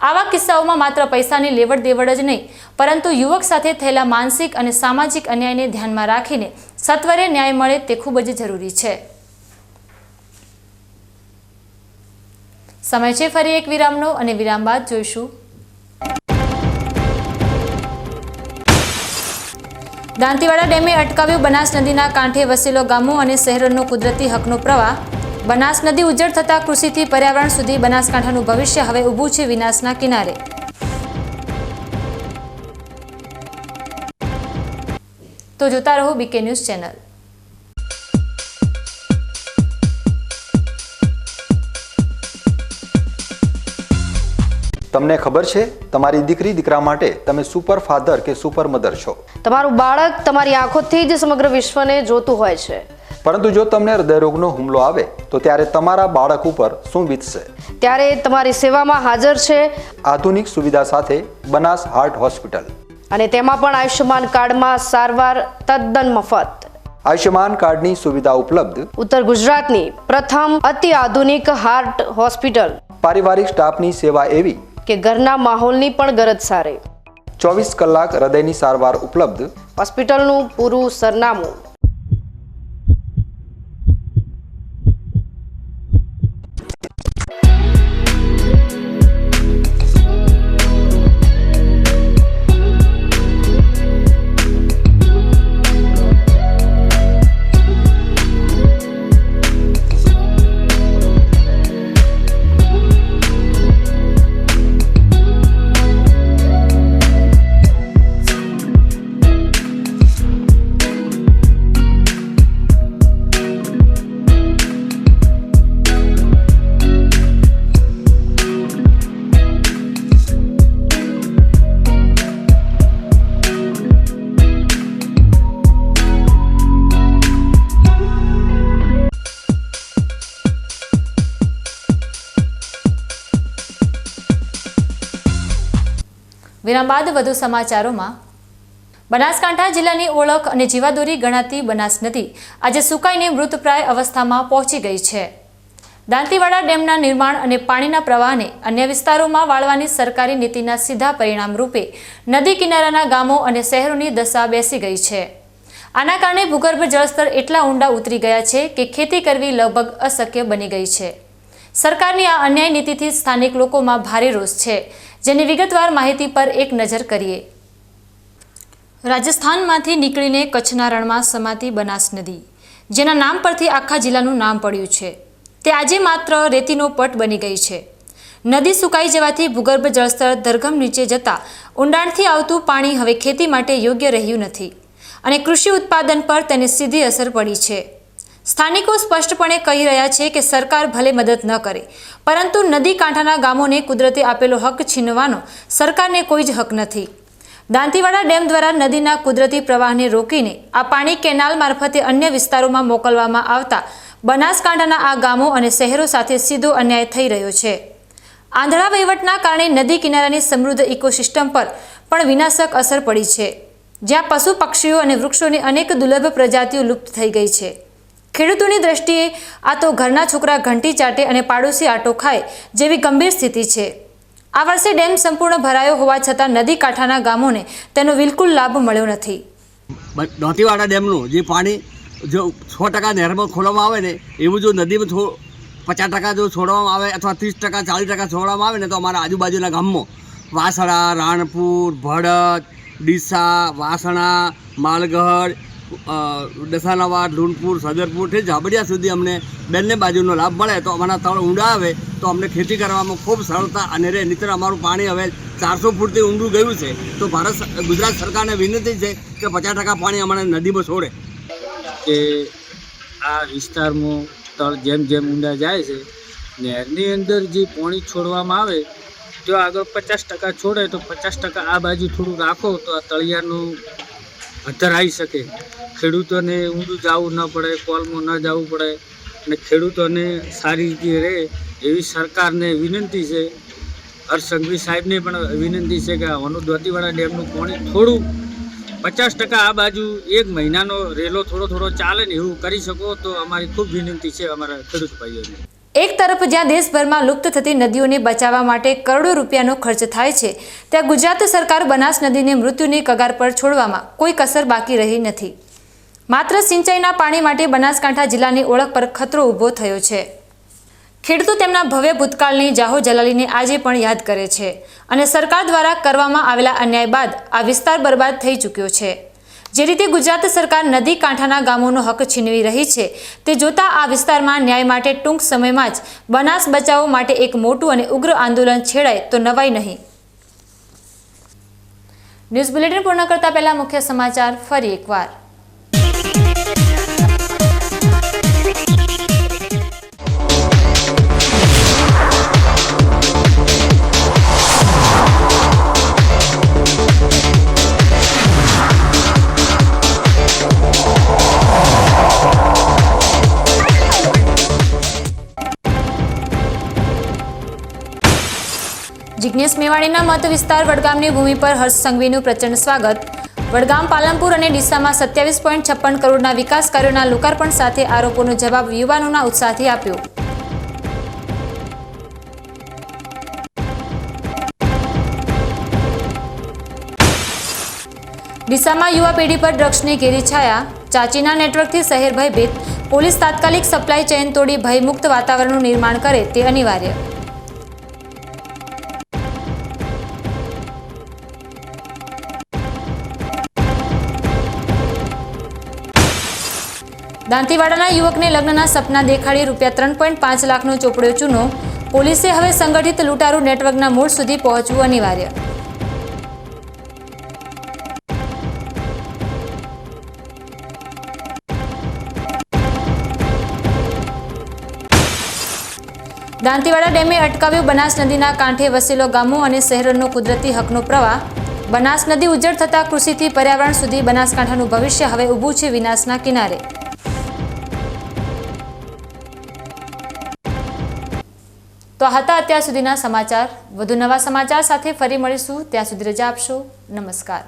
આવા કિસ્સાઓમાં માત્ર પૈસાની લેવડ દેવડ જ નહીં પરંતુ યુવક સાથે થયેલા માનસિક અને સામાજિક અન્યાયને ધ્યાનમાં રાખીને સત્વરે ન્યાય મળે તે ખૂબ જ જરૂરી છે. સમય છે ફરી એક વિરામનો અને વિરામ બાદ જોઈશું દાંતીવાડા ડેમે અટકાવ્યું બનાસ નદીના કાંઠે વસેલો ગામો અને શહેરોનો કુદરતી હકનો પ્રવાહ. બનાસ નદી ઉજ્જડ થતા કૃષિથી પર્યાવરણ સુધી બનાસકાંઠાનું ભવિષ્ય હવે ઊભું છે વિનાશના કિનારે. તો જોતા રહો બીકે ન્યૂઝ ચેનલ. તમને ખબર છે તમારી દીકરી દીકરા માટે તમે સુપર ફાધર કે સુપર મધર છો. તમારું બાળક તમારી આંખોથી જ સમગ્ર વિશ્વને જોતું હોય છે. પરંતુ જો તમને હૃદયરોગનો હુમલો આવે તો ત્યારે તમારા બાળક ઉપર શું વીતશે? ત્યારે તમારી સેવામાં હાજર છે આધુનિક સુવિધા સાથે બનાસ હાર્ટ હોસ્પિટલ અને તેમાં પણ આયુષ્યમાન કાર્ડમાં સારવાર તદ્દન મફત. આયુષ્યમાન કાર્ડની સુવિધા ઉપલબ્ધ ઉત્તર ગુજરાતની પ્રથમ અતિ આધુનિક હાર્ટ હોસ્પિટલ. પારિવારિક સ્ટાફની સેવા એવી કે ઘરના માહોલની પણ ગરજ સારે. 24 કલાક હૃદયની સારવાર ઉપલબ્ધ. હોસ્પિટલનું પૂરું સરનામું વિરામ બાદ વધુ સમાચારોમાં બનાસકાંઠા જિલ્લાની ઓળખ અને જીવાદોરી ગણાતી બનાસ નદી આજે સુકાઈને મૃતપ્રાય અવસ્થામાં પહોંચી ગઈ છે. દાંતીવાડા ડેમના નિર્માણ અને પાણીના પ્રવાહને અન્ય વિસ્તારોમાં વાળવાની સરકારી નીતિના સીધા પરિણામ રૂપે નદી કિનારાના ગામો અને શહેરોની દશા બેસી ગઈ છે. આના કારણે ભૂગર્ભ જળસ્તર એટલા ઊંડા ઉતરી ગયા છે કે ખેતી કરવી લગભગ અશક્ય બની ગઈ છે. સરકારની આ અન્યાય નીતિથી સ્થાનિક લોકોમાં ભારે રોષ છે, જેની વિગતવાર માહિતી પર એક નજર કરીએ. રાજસ્થાનમાંથી નીકળીને કચ્છના રણમાં સમાતી બનાસ નદી, જેના નામ પરથી આખા જિલ્લાનું નામ પડ્યું છે, તે આજે માત્ર રેતીનો પટ બની ગઈ છે. નદી સુકાઈ જવાથી ભૂગર્ભ જળસ્તર ધરગમ નીચે જતા ઊંડાણથી આવતું પાણી હવે ખેતી માટે યોગ્ય રહ્યું નથી અને કૃષિ ઉત્પાદન પર તેની સીધી અસર પડી છે. સ્થાનિકો સ્પષ્ટપણે કહી રહ્યા છે કે સરકાર ભલે મદદ ન કરે, પરંતુ નદી કાંઠાના ગામોને કુદરતે આપેલો હક છીનવાનો સરકારને કોઈ જ હક નથી. દાંતીવાડા ડેમ દ્વારા નદીના કુદરતી પ્રવાહને રોકીને આ પાણી કેનાલ મારફતે અન્ય વિસ્તારોમાં મોકલવામાં આવતા બનાસકાંઠાના આ ગામો અને શહેરો સાથે સીધો અન્યાય થઈ રહ્યો છે. આંધળા વહીવટના કારણે નદી કિનારાની સમૃદ્ધ ઇકોસિસ્ટમ પર પણ વિનાશક અસર પડી છે, જ્યાં પશુ પક્ષીઓ અને વૃક્ષોની અનેક દુર્લભ પ્રજાતિઓ લુપ્ત થઈ ગઈ છે. ખેડૂતોની દ્રષ્ટિએ આ તો ઘરના છોકરા ઘંટી ચાટે અને પાડોશી આટો ખાય જેવી ગંભીર સ્થિતિ છે. આ વર્ષે ડેમ સંપૂર્ણ ભરાયો હોવા છતાં નદી કાંઠાના ગામોને તેનો બિલકુલ લાભ મળ્યો નથી. દાંતીવાડા ડેમનું જે પાણી જો 100% નહેરમાં ખોલવામાં આવે ને, એવું જો નદીમાં 50% જો છોડવામાં આવે અથવા 30% 40% છોડવામાં આવે ને, તો અમારા આજુબાજુના ગામમાં વાસણા, રાણપુર, ભડત, ડીસા, વાસણા, માલગઢ, દસાનાવાડ, લૂણપુર, સદરપુરથી ઝાબડિયા સુધી અમને બંને બાજુનો લાભ મળે તો અમારા તળ ઊંડા આવે તો અમને ખેતી કરવામાં ખૂબ સરળતા અને રહે. નહીંતર અમારું પાણી હવે 400 ફૂટથી ઊંડું ગયું છે. તો ગુજરાત સરકારને વિનંતી છે કે 50% પાણી અમારે નદીમાં છોડે. કે આ વિસ્તારમાં તળ જેમ જેમ ઊંડા જાય છે, નહેરની અંદર જે પાણી છોડવામાં આવે જો આગળ 50% છોડે તો 50% આ બાજુ થોડું રાખો તો આ તળિયાનું અધર આવી શકે. ખેડૂતોને ઊંડું જવું ન પડે, કોલમાં ન જવું પડે અને ખેડૂતોને સારી રીતે રહે એવી સરકારને વિનંતી છે. હર્ષ સંઘવી સાહેબને પણ વિનંતી છે કે આનું દાંતીવાડા ડેમનું પાણી થોડું 50% આ બાજુ 1 મહિનાનો રેલો થોડો ચાલે ને એવું કરી શકો તો અમારી ખૂબ વિનંતી છે અમારા ખેડૂત ભાઈઓને. એક તરફ જ્યાં દેશભરમાં લુપ્ત થતી નદીઓને બચાવવા માટે કરોડો રૂપિયાનો ખર્ચ થાય છે, ત્યાં ગુજરાત સરકાર બનાસ નદીને મૃત્યુની કગાર પર છોડવામાં કોઈ કસર બાકી રહી નથી. માત્ર સિંચાઈના પાણી માટે બનાસકાંઠા જિલ્લાની ઓળખ પર ખતરો ઊભો થયો છે. ખેડૂતો તેમના ભવ્ય ભૂતકાળની જાહો જલાલીને આજે પણ યાદ કરે છે અને સરકાર દ્વારા કરવામાં આવેલા અન્યાય બાદ આ વિસ્તાર બરબાદ થઈ ચૂક્યો છે. જે રીતે ગુજરાત સરકાર નદી કાંઠાના ગામોનો હક છીનવી રહી છે, તે જોતા આ વિસ્તારમાં ન્યાય માટે ટૂંક સમયમાં જ બનાસ બચાવો માટે એક મોટું અને ઉગ્ર આંદોલન છેડાય તો નવાઈ નહીં. ન્યૂઝ બુલેટિન પૂર્ણ કરતા પહેલા મુખ્ય સમાચાર ફરી એકવાર. જિગ્નેશ મેવાણીના મત વિસ્તાર વડગામની ભૂમિ પર હર્ષ સંઘવીનું પ્રચંડ સ્વાગત. વડગામ, પાલનપુર અને ડીસામાં 27.56 કરોડના વિકાસ કાર્યોના લોકાર્પણ સાથે આરોપોનો જવાબ યુવાનોના ઉત્સાહથી આપ્યો. ડીસામાં યુવા પેઢી પર ડ્રગ્સની ઘેરી છાયા. ચાચીના નેટવર્કથી શહેર ભયભીત. પોલીસ તાત્કાલિક સપ્લાય ચેઇન તોડી ભયમુક્ત વાતાવરણનું નિર્માણ કરે તે અનિવાર્ય. દાંતીવાડાના યુવકને લગ્નના સપના દેખાડી ₹3.5 લાખનો ચોપડ્યો ચૂનો. પોલીસે હવે સંગઠિત લૂંટારૂ નેટવર્કના મૂળ સુધી પહોંચવું અનિવાર્ય. દાંતીવાડા ડેમે અટકાવ્યો બનાસ નદીના કાંઠે વસેલો ગામો અને શહેરોનો કુદરતી હકનો પ્રવાહ. બનાસ નદી ઉજ્જડ થતા કૃષિથી પર્યાવરણ સુધી બનાસકાંઠાનું ભવિષ્ય હવે ઊભું છે વિનાશના કિનારે. તો આ હતા અત્યાર સુધીના સમાચાર. વધુ નવા સમાચાર સાથે ફરી મળીશું. ત્યાં સુધી રજા આપશો. નમસ્કાર.